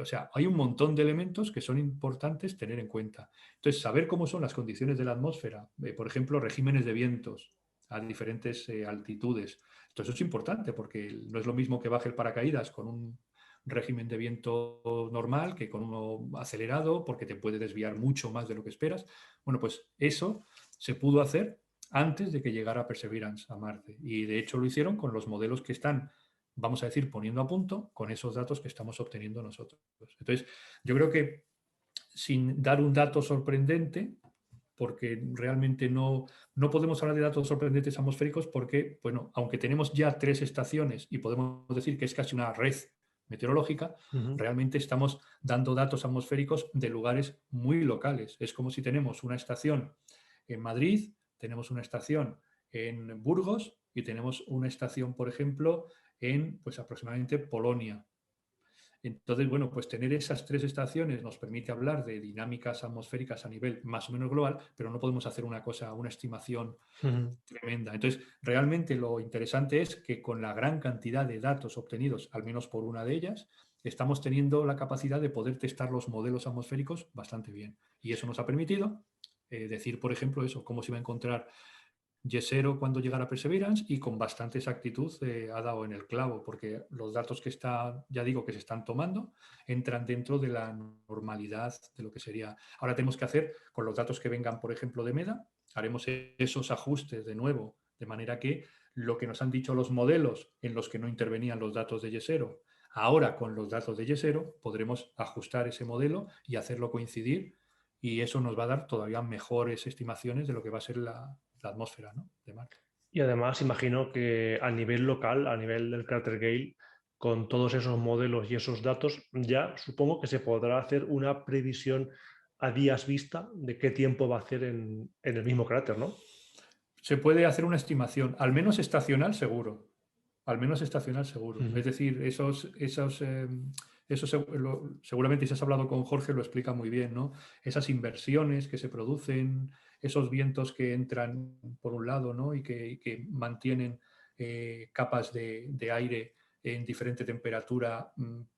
O sea, hay un montón de elementos que son importantes tener en cuenta. Entonces, saber cómo son las condiciones de la atmósfera, por ejemplo, regímenes de vientos a diferentes altitudes. Entonces, eso es importante porque no es lo mismo que baje el paracaídas con un régimen de viento normal que con uno acelerado, porque te puede desviar mucho más de lo que esperas. Bueno, pues eso se pudo hacer antes de que llegara Perseverance a Marte. Y de hecho lo hicieron con los modelos que están, vamos a decir, poniendo a punto con esos datos que estamos obteniendo nosotros. Entonces, yo creo que sin dar un dato sorprendente, porque realmente no podemos hablar de datos sorprendentes atmosféricos porque, bueno, aunque tenemos ya 3 estaciones y podemos decir que es casi una red meteorológica, Ujú. realmente estamos dando datos atmosféricos de lugares muy locales. Es como si tenemos una estación en Madrid, tenemos una estación en Burgos y tenemos una estación, por ejemplo, en pues aproximadamente Polonia. Entonces, bueno, pues tener esas 3 estaciones nos permite hablar de dinámicas atmosféricas a nivel más o menos global, pero no podemos hacer una estimación Ujú. tremenda. Entonces, realmente lo interesante es que con la gran cantidad de datos obtenidos, al menos por una de ellas, estamos teniendo la capacidad de poder testar los modelos atmosféricos bastante bien. Y eso nos ha permitido decir, por ejemplo, eso, cómo se va a encontrar Yesero cuando llegara Perseverance, y con bastante exactitud ha dado en el clavo, porque los datos que ya digo, que se están tomando, entran dentro de la normalidad de lo que sería. Ahora tenemos que hacer, con los datos que vengan, por ejemplo, de MEDA, haremos esos ajustes de nuevo, de manera que lo que nos han dicho los modelos en los que no intervenían los datos de Yesero, ahora con los datos de Yesero podremos ajustar ese modelo y hacerlo coincidir y eso nos va a dar todavía mejores estimaciones de lo que va a ser la atmósfera, ¿no?, de Marte. Y además imagino que a nivel local, a nivel del cráter Gale, con todos esos modelos y esos datos, ya supongo que se podrá hacer una previsión a días vista de qué tiempo va a hacer en el mismo cráter, ¿no? Se puede hacer una estimación, al menos estacional seguro. Al menos estacional seguro. Ujú. Es decir, seguramente si has hablado con Jorge lo explica muy bien, ¿no? Esas inversiones que se producen, esos vientos que entran por un lado, ¿no?, y que mantienen capas de aire en diferente temperatura,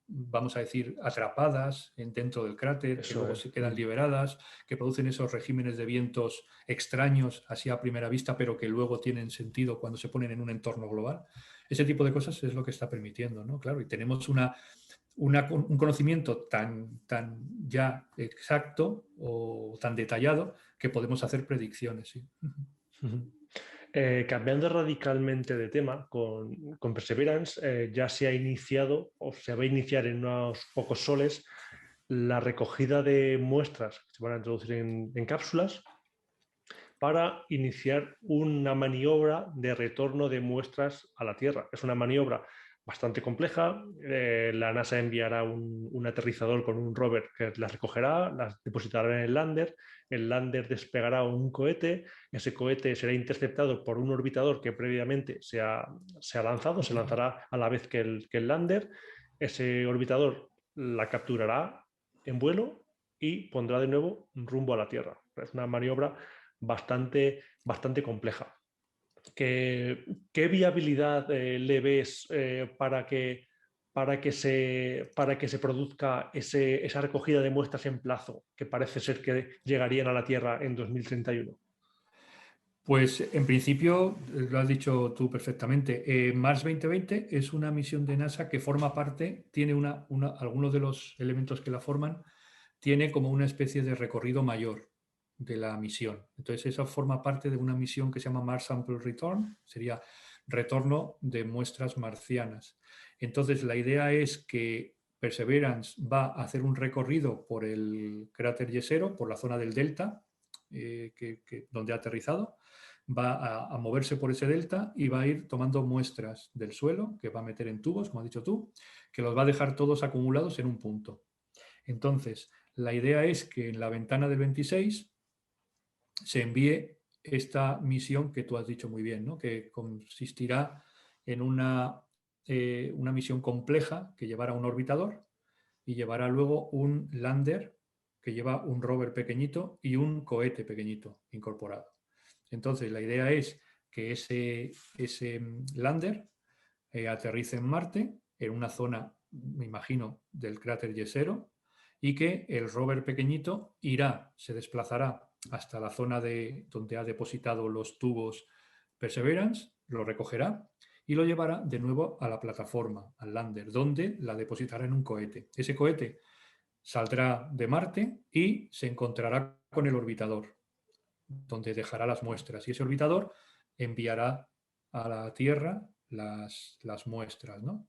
vamos a decir, atrapadas dentro del cráter, que Eso luego es. se quedan liberadas, que producen esos regímenes de vientos extraños así a primera vista, pero que luego tienen sentido cuando se ponen en un entorno global. Ese tipo de cosas es lo que está permitiendo, ¿no? Claro, y tenemos un conocimiento tan ya exacto o tan detallado que podemos hacer predicciones, sí. Ujú. Cambiando radicalmente de tema, con Perseverance ya se ha iniciado o se va a iniciar en unos pocos soles la recogida de muestras que se van a introducir en cápsulas para iniciar una maniobra de retorno de muestras a la Tierra. Es una maniobra bastante compleja. La NASA enviará un aterrizador con un rover que las recogerá, las depositará en el lander despegará un cohete, ese cohete será interceptado por un orbitador que previamente se ha lanzado, se lanzará a la vez que el lander, ese orbitador la capturará en vuelo y pondrá de nuevo rumbo a la Tierra. Es una maniobra bastante compleja. ¿Qué viabilidad le ves para que se produzca esa recogida de muestras en plazo que parece ser que llegarían a la Tierra en 2031? Pues en principio, lo has dicho tú perfectamente, Mars 2020 es una misión de NASA que forma parte, tiene algunos de los elementos que la forman, tiene como una especie de recorrido mayor de la misión. Entonces, eso forma parte de una misión que se llama Mars Sample Return, sería retorno de muestras marcianas. Entonces, la idea es que Perseverance va a hacer un recorrido por el cráter Jezero, por la zona del delta, donde ha aterrizado, va a moverse por ese delta y va a ir tomando muestras del suelo, que va a meter en tubos, como has dicho tú, que los va a dejar todos acumulados en un punto. Entonces, la idea es que en la ventana del 26 se envíe esta misión que tú has dicho muy bien, ¿no?, que consistirá en una misión compleja que llevará un orbitador y llevará luego un lander que lleva un rover pequeñito y un cohete pequeñito incorporado. Entonces, la idea es que ese lander aterrice en Marte, en una zona, me imagino, del cráter Jezero, y que el rover pequeñito se desplazará hasta la zona donde ha depositado los tubos Perseverance, lo recogerá y lo llevará de nuevo a la plataforma, al lander, donde la depositará en un cohete. Ese cohete saldrá de Marte y se encontrará con el orbitador, donde dejará las muestras. Y ese orbitador enviará a la Tierra las muestras, ¿no?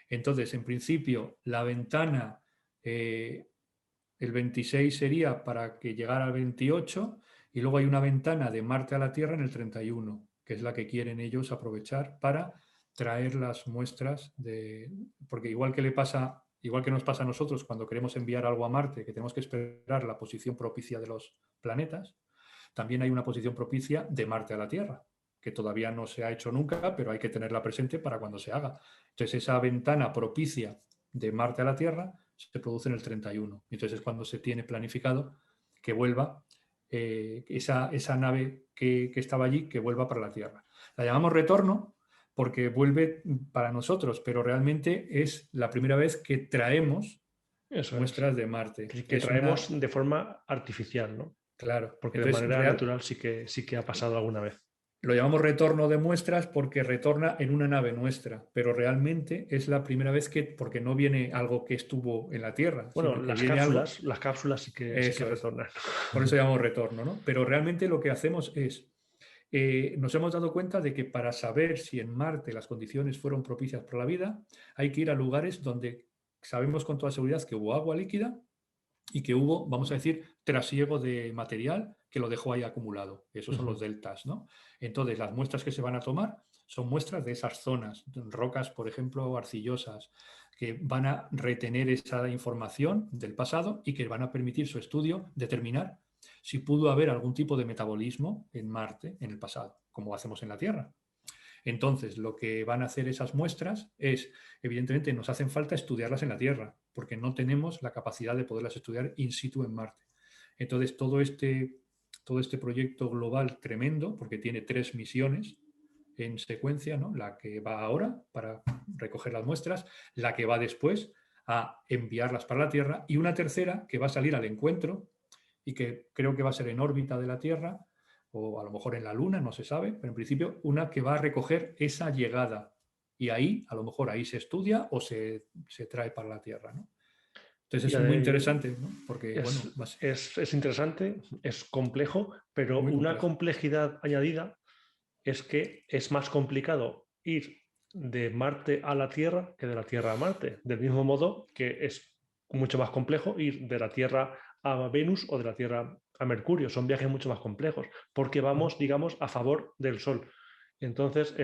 Entonces, en principio, la ventana, el 26 sería para que llegara al 28 y luego hay una ventana de Marte a la Tierra en el 31, que es la que quieren ellos aprovechar para traer las muestras porque igual que nos pasa a nosotros cuando queremos enviar algo a Marte, que tenemos que esperar la posición propicia de los planetas, también hay una posición propicia de Marte a la Tierra, que todavía no se ha hecho nunca, pero hay que tenerla presente para cuando se haga. Entonces, esa ventana propicia de Marte a la Tierra se produce en el 31. Entonces, es cuando se tiene planificado que vuelva esa nave que estaba allí, que vuelva para la Tierra. La llamamos retorno porque vuelve para nosotros, pero realmente es la primera vez que traemos Eso es. muestras de Marte. Que traemos de forma artificial, ¿no? Claro, Porque de entonces manera natural sí que ha pasado alguna vez. lo llamamos retorno de muestras porque retorna en una nave nuestra, pero realmente es la primera vez porque no viene algo que estuvo en la Tierra, Bueno, sino que viene algo, las cápsulas sí que eso es, retornan. por eso llamamos retorno, ¿no? Pero realmente lo que hacemos es, nos hemos dado cuenta de que para saber si en Marte las condiciones fueron propicias para la vida, hay que ir a lugares donde sabemos con toda seguridad que hubo agua líquida y que hubo, vamos a decir, trasiego de material que lo dejó ahí acumulado. Esos son los Ujú. deltas, ¿no? Entonces, las muestras que se van a tomar son muestras de esas zonas, rocas, por ejemplo, arcillosas, que van a retener esa información del pasado y que van a permitir su estudio determinar si pudo haber algún tipo de metabolismo en Marte en el pasado, como hacemos en la Tierra. Entonces, lo que van a hacer esas muestras es, evidentemente, nos hacen falta estudiarlas en la Tierra, porque no tenemos la capacidad de poderlas estudiar in situ en Marte. Entonces, todo este proyecto global tremendo, porque tiene 3 misiones en secuencia, ¿no? La que va ahora para recoger las muestras, la que va después a enviarlas para la Tierra y una tercera que va a salir al encuentro y que creo que va a ser en órbita de la Tierra o a lo mejor en la Luna, no se sabe, pero en principio una que va a recoger esa llegada y ahí, a lo mejor ahí se estudia o se trae para la Tierra, ¿no? Entonces Y es muy interesante, ¿no? Porque, bueno, es, es interesante, es complejo, pero muy una complejo. complejidad añadida es que es más complicado ir de Marte a la Tierra que de la Tierra a Marte. Del mismo modo que es mucho más complejo ir de la Tierra a Venus o de la Tierra a Mercurio. Son viajes mucho más complejos porque vamos, digamos, a favor del Sol. Entonces,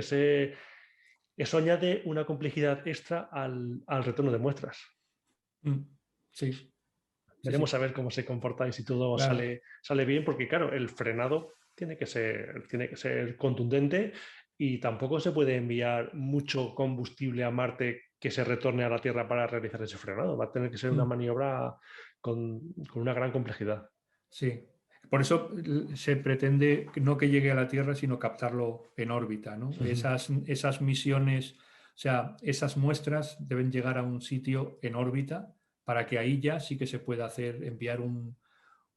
eso añade una complejidad extra al retorno de muestras. Mm. Sí, sí, Veremos sí, a ver cómo se comporta y si todo claro. sale bien, porque claro, el frenado tiene que ser contundente y tampoco se puede enviar mucho combustible a Marte que se retorne a la Tierra para realizar ese frenado. Va a tener que ser una Mm. maniobra con una gran complejidad. Sí. Por eso se pretende no que llegue a la Tierra, sino captarlo en órbita, ¿no? Ujú. Esas misiones, o sea, esas muestras deben llegar a un sitio en órbita para que ahí ya sí que se pueda hacer, enviar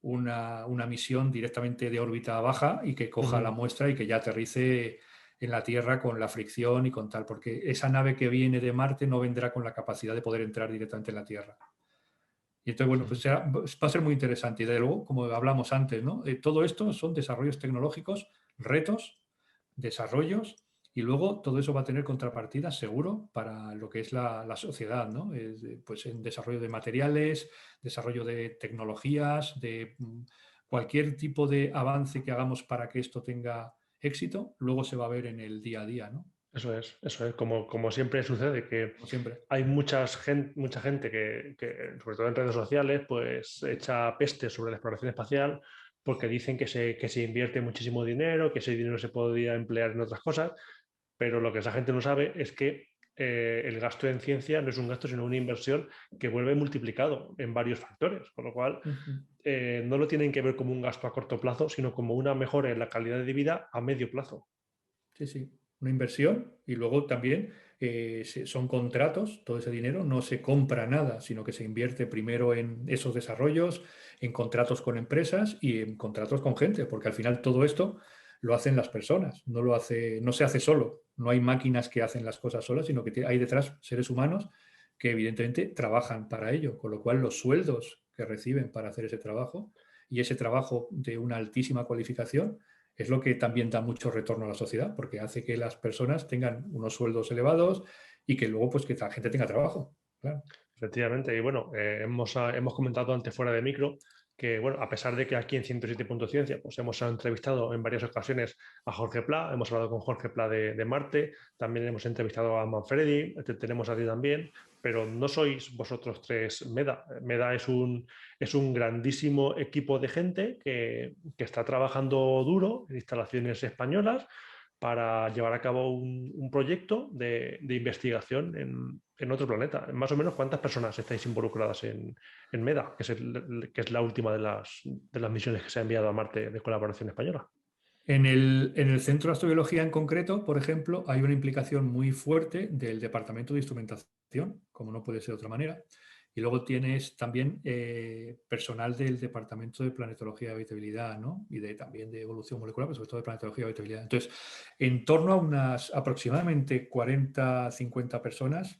una misión directamente de órbita baja y que coja la Ujú. muestra y que ya aterrice en la Tierra con la fricción y con tal, porque esa nave que viene de Marte no vendrá con la capacidad de poder entrar directamente en la Tierra. Y entonces, bueno, pues va a ser muy interesante. Y de luego, como hablamos antes, ¿no? Todo esto son desarrollos tecnológicos, retos, desarrollos, y luego todo eso va a tener contrapartidas seguro para lo que es la sociedad, ¿no? Pues en desarrollo de materiales, desarrollo de tecnologías, de cualquier tipo de avance que hagamos para que esto tenga éxito, luego se va a ver en el día a día, ¿no? Eso es. Como siempre sucede, que Como siempre. hay mucha gente sobre todo en redes sociales, pues echa peste sobre la exploración espacial porque dicen que se invierte muchísimo dinero, que ese dinero se podría emplear en otras cosas, pero lo que esa gente no sabe es que el gasto en ciencia no es un gasto, sino una inversión que vuelve multiplicado en varios factores, con lo cual Ujú. no lo tienen que ver como un gasto a corto plazo, sino como una mejora en la calidad de vida a medio plazo. Sí, sí, una inversión y luego también son contratos, todo ese dinero no se compra nada, sino que se invierte primero en esos desarrollos, en contratos con empresas y en contratos con gente, porque al final todo esto lo hacen las personas, no se hace solo, no hay máquinas que hacen las cosas solas, sino que hay detrás seres humanos que evidentemente trabajan para ello, con lo cual los sueldos que reciben para hacer ese trabajo y ese trabajo de una altísima cualificación es lo que también da mucho retorno a la sociedad, porque hace que las personas tengan unos sueldos elevados y que luego pues que la gente tenga trabajo. Claro. Efectivamente, y bueno, hemos comentado antes fuera de micro que, bueno, a pesar de que aquí en 107.ciencia pues hemos entrevistado en varias ocasiones a Jorge Pla, hemos hablado con Jorge Pla de Marte, también hemos entrevistado a Manfredi, te tenemos a ti también, pero no sois vosotros tres MEDA. MEDA es un grandísimo equipo de gente que está trabajando duro en instalaciones españolas para llevar a cabo un proyecto de investigación en otro planeta. Más o menos, ¿cuántas personas estáis involucradas en MEDA, que es la última de las misiones que se ha enviado a Marte de colaboración española? En el Centro de Astrobiología en concreto, por ejemplo, hay una implicación muy fuerte del Departamento de Instrumentación, como no puede ser de otra manera. Y luego tienes también personal del Departamento de Planetología y Habitabilidad, ¿no? Y también de evolución molecular, pero sobre todo de planetología y habitabilidad. Entonces, en torno a unas aproximadamente 40, 50 personas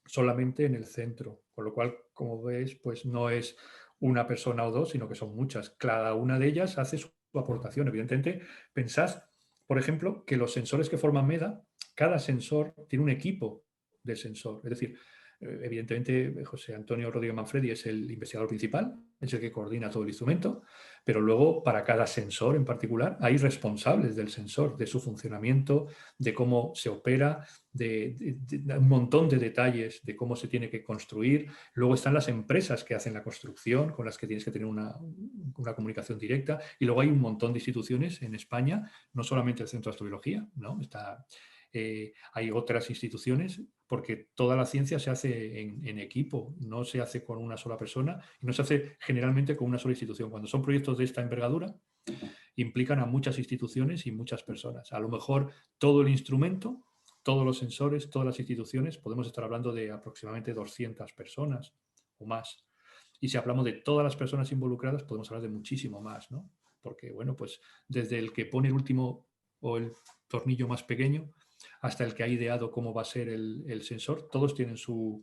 solamente en el centro, con lo cual, como ves, pues no es una persona o dos, sino que son muchas. Cada una de ellas hace su aportación. Evidentemente, pensad, por ejemplo, que los sensores que forman MEDA, cada sensor tiene un equipo de sensor. Es decir, Evidentemente, José Antonio Rodríguez Manfredi es el investigador principal, es el que coordina todo el instrumento, pero luego para cada sensor en particular hay responsables del sensor, de su funcionamiento, de cómo se opera, de un montón de detalles de cómo se tiene que construir. Luego están las empresas que hacen la construcción, con las que tienes que tener una comunicación directa. Y luego hay un montón de instituciones en España, no solamente el Centro de Astrobiología, ¿no? Hay otras instituciones, porque toda la ciencia se hace en equipo, no se hace con una sola persona y no se hace generalmente con una sola institución. Cuando son proyectos de esta envergadura, implican a muchas instituciones y muchas personas. A lo mejor todo el instrumento, todos los sensores, todas las instituciones, podemos estar hablando de aproximadamente 200 personas o más. Y si hablamos de todas las personas involucradas, podemos hablar de muchísimo más, ¿no? Porque, bueno, pues desde el que pone el último o el tornillo más pequeño hasta el que ha ideado cómo va a ser el sensor, todos tienen su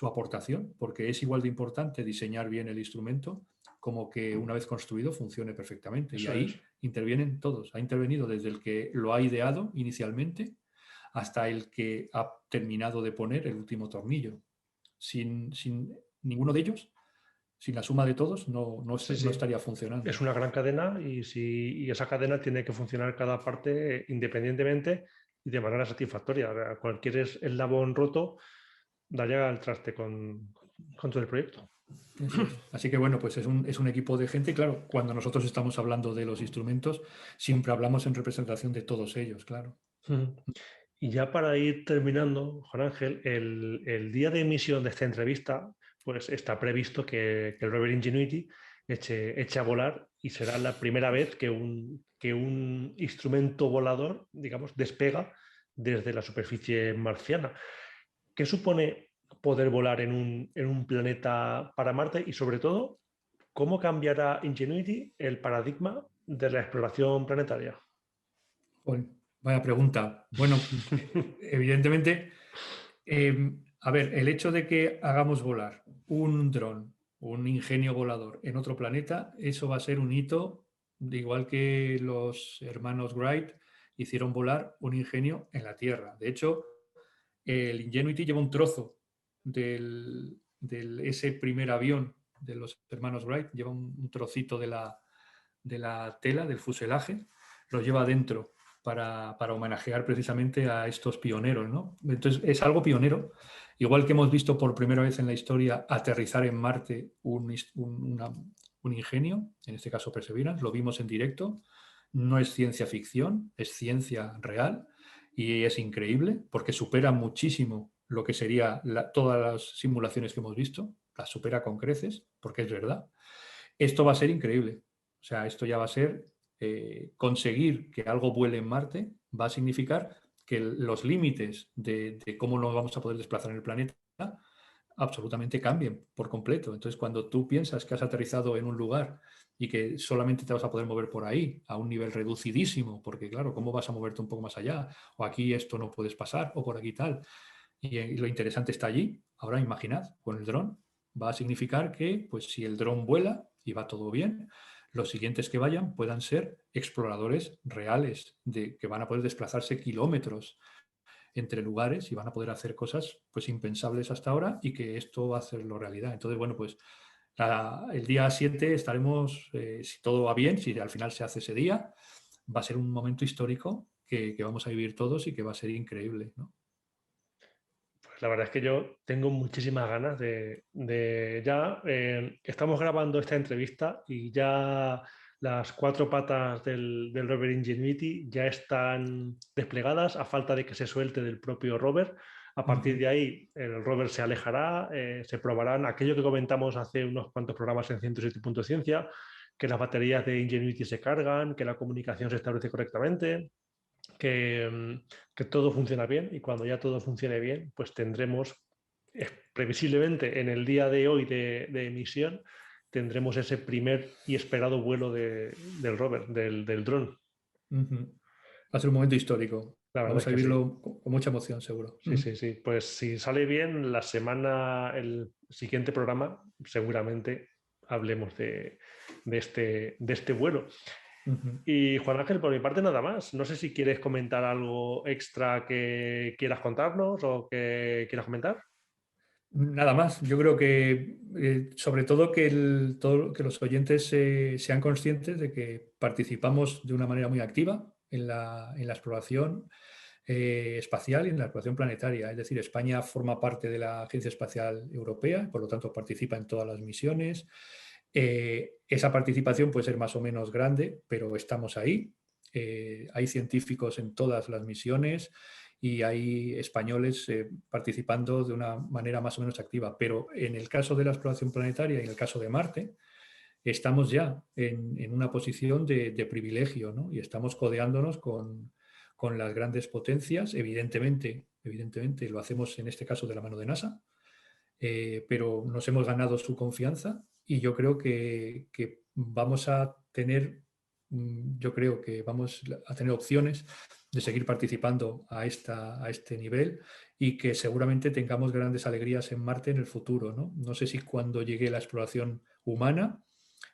aportación, porque es igual de importante diseñar bien el instrumento como que una vez construido funcione perfectamente. Eso Y ahí es. intervienen todos. Ha intervenido desde el que lo ha ideado inicialmente hasta el que ha terminado de poner el último tornillo. Sin ninguno de ellos, sin la suma de todos, no Sí, estaría sí. Es funcionando. una gran cadena y esa cadena tiene que funcionar cada parte independientemente y de manera satisfactoria. O sea, cualquier eslabón roto daría al traste con todo el proyecto. Eso es. Así que bueno, pues es un equipo de gente. Claro, cuando nosotros estamos hablando de los instrumentos, siempre hablamos en representación de todos ellos, claro. Y ya para ir terminando, Juan Ángel, el día de emisión de esta entrevista, pues está previsto que el rover Ingenuity eche a volar y será la primera vez que un instrumento volador, digamos, despega desde la superficie marciana. ¿Qué supone poder volar en un planeta para Marte? Y sobre todo, ¿cómo cambiará Ingenuity el paradigma de la exploración planetaria? Joder, vaya pregunta. Bueno, evidentemente, a ver, el hecho de que hagamos volar un dron, un ingenio volador en otro planeta, eso va a ser un hito, de igual que los hermanos Wright hicieron volar un ingenio en la Tierra. De hecho, el Ingenuity lleva un trozo ese primer avión de los hermanos Wright, lleva un trocito de la tela, del fuselaje, lo lleva dentro para homenajear precisamente a estos pioneros, ¿no? Entonces, es algo pionero. Igual que hemos visto por primera vez en la historia aterrizar en Marte un ingenio, en este caso Perseverance, lo vimos en directo. No es ciencia ficción, es ciencia real y es increíble porque supera muchísimo lo que sería todas las simulaciones que hemos visto, las supera con creces, porque es verdad. Esto va a ser increíble. O sea, esto ya va a ser conseguir que algo vuele en Marte, va a significar que los límites de cómo nos vamos a poder desplazar en el planeta absolutamente cambien por completo. Entonces, cuando tú piensas que has aterrizado en un lugar y que solamente te vas a poder mover por ahí a un nivel reducidísimo, porque claro, ¿cómo vas a moverte un poco más allá? O aquí esto no puedes pasar, o por aquí tal. Y lo interesante está allí. Ahora imaginad, con el dron va a significar que, pues si el dron vuela y va todo bien, los siguientes que vayan puedan ser exploradores reales, que van a poder desplazarse kilómetros entre lugares y van a poder hacer cosas pues impensables hasta ahora y que esto va a hacerlo realidad. Entonces, bueno, pues el día 7 estaremos, si todo va bien, si al final se hace ese día, va a ser un momento histórico que vamos a vivir todos y que va a ser increíble, ¿no? Pues la verdad es que yo tengo muchísimas ganas de ya. Estamos grabando esta entrevista y ya las cuatro patas del rover Ingenuity ya están desplegadas a falta de que se suelte del propio rover. A partir de ahí, el rover se alejará, se probarán aquello que comentamos hace unos cuantos programas en 107 Ciencia, que las baterías de Ingenuity se cargan, que la comunicación se establece correctamente, que todo funciona bien, y cuando ya todo funcione bien, pues tendremos, previsiblemente en el día de hoy de emisión, tendremos ese primer y esperado vuelo del rover, del dron. Va a ser un momento histórico. La verdad Vamos es a que sí. vivirlo con mucha emoción, seguro. Sí, sí, sí. Pues si sale bien, el siguiente programa, seguramente hablemos de este vuelo. Y Juan Ángel, por mi parte nada más. No sé si quieres comentar algo extra que quieras contarnos o que quieras comentar. Nada más. Yo creo que, sobre todo, que los oyentes sean conscientes de que participamos de una manera muy activa en la exploración espacial y en la exploración planetaria. Es decir, España forma parte de la Agencia Espacial Europea, por lo tanto participa en todas las misiones. Esa participación puede ser más o menos grande, pero estamos ahí. Hay científicos en todas las misiones y hay españoles participando de una manera más o menos activa. Pero en el caso de la exploración planetaria y en el caso de Marte, estamos ya en una posición de privilegio, ¿no? Y estamos codeándonos con las grandes potencias. Evidentemente lo hacemos en este caso de la mano de NASA, pero nos hemos ganado su confianza y yo creo que vamos a tener, yo creo que vamos a tener opciones de seguir participando a este nivel y que seguramente tengamos grandes alegrías en Marte en el futuro, ¿no? No sé si cuando llegue la exploración humana,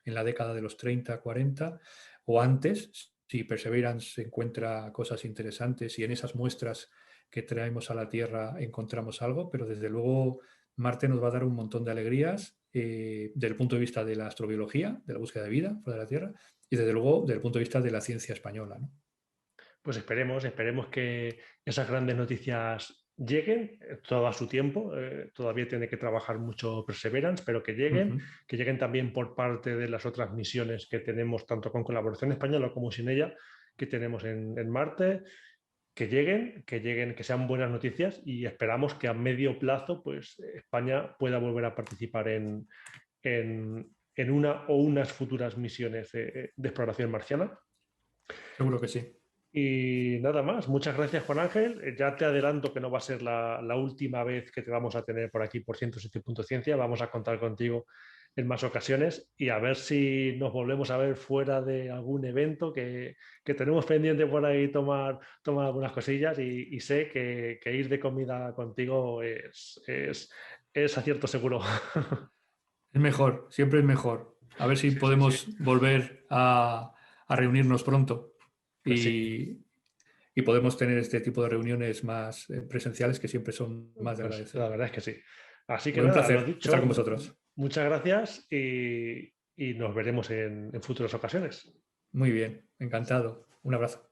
en la década de los 30, 40 o antes, si Perseverance encuentra cosas interesantes y en esas muestras que traemos a la Tierra encontramos algo, pero desde luego Marte nos va a dar un montón de alegrías desde el punto de vista de la astrobiología, de la búsqueda de vida fuera de la Tierra y desde luego desde el punto de vista de la ciencia española, ¿no? Pues esperemos que esas grandes noticias lleguen todo a su tiempo. Todavía tiene que trabajar mucho Perseverance, pero Ujú. que lleguen también por parte de las otras misiones que tenemos, tanto con colaboración española como sin ella, que tenemos en Marte, que lleguen, que sean buenas noticias y esperamos que a medio plazo pues, España pueda volver a participar en una o unas futuras misiones de exploración marciana. Seguro que sí. Y nada más, muchas gracias Juan Ángel. Ya te adelanto que no va a ser la última vez que te vamos a tener por aquí por 107.ciencia. Vamos a contar contigo en más ocasiones y a ver si nos volvemos a ver fuera de algún evento que tenemos pendiente por ahí tomar algunas cosillas y sé que ir de comida contigo es acierto seguro. Es mejor, siempre es mejor. A ver si Sí, sí, sí. podemos volver a reunirnos pronto Pues sí, y, y podemos tener este tipo de reuniones más presenciales que siempre son más de pues la agradecer. verdad es que sí. Así que Pues un nada, lo placer estar con dicho, vosotros. muchas gracias y nos veremos en futuras ocasiones. Muy bien, encantado. Un abrazo.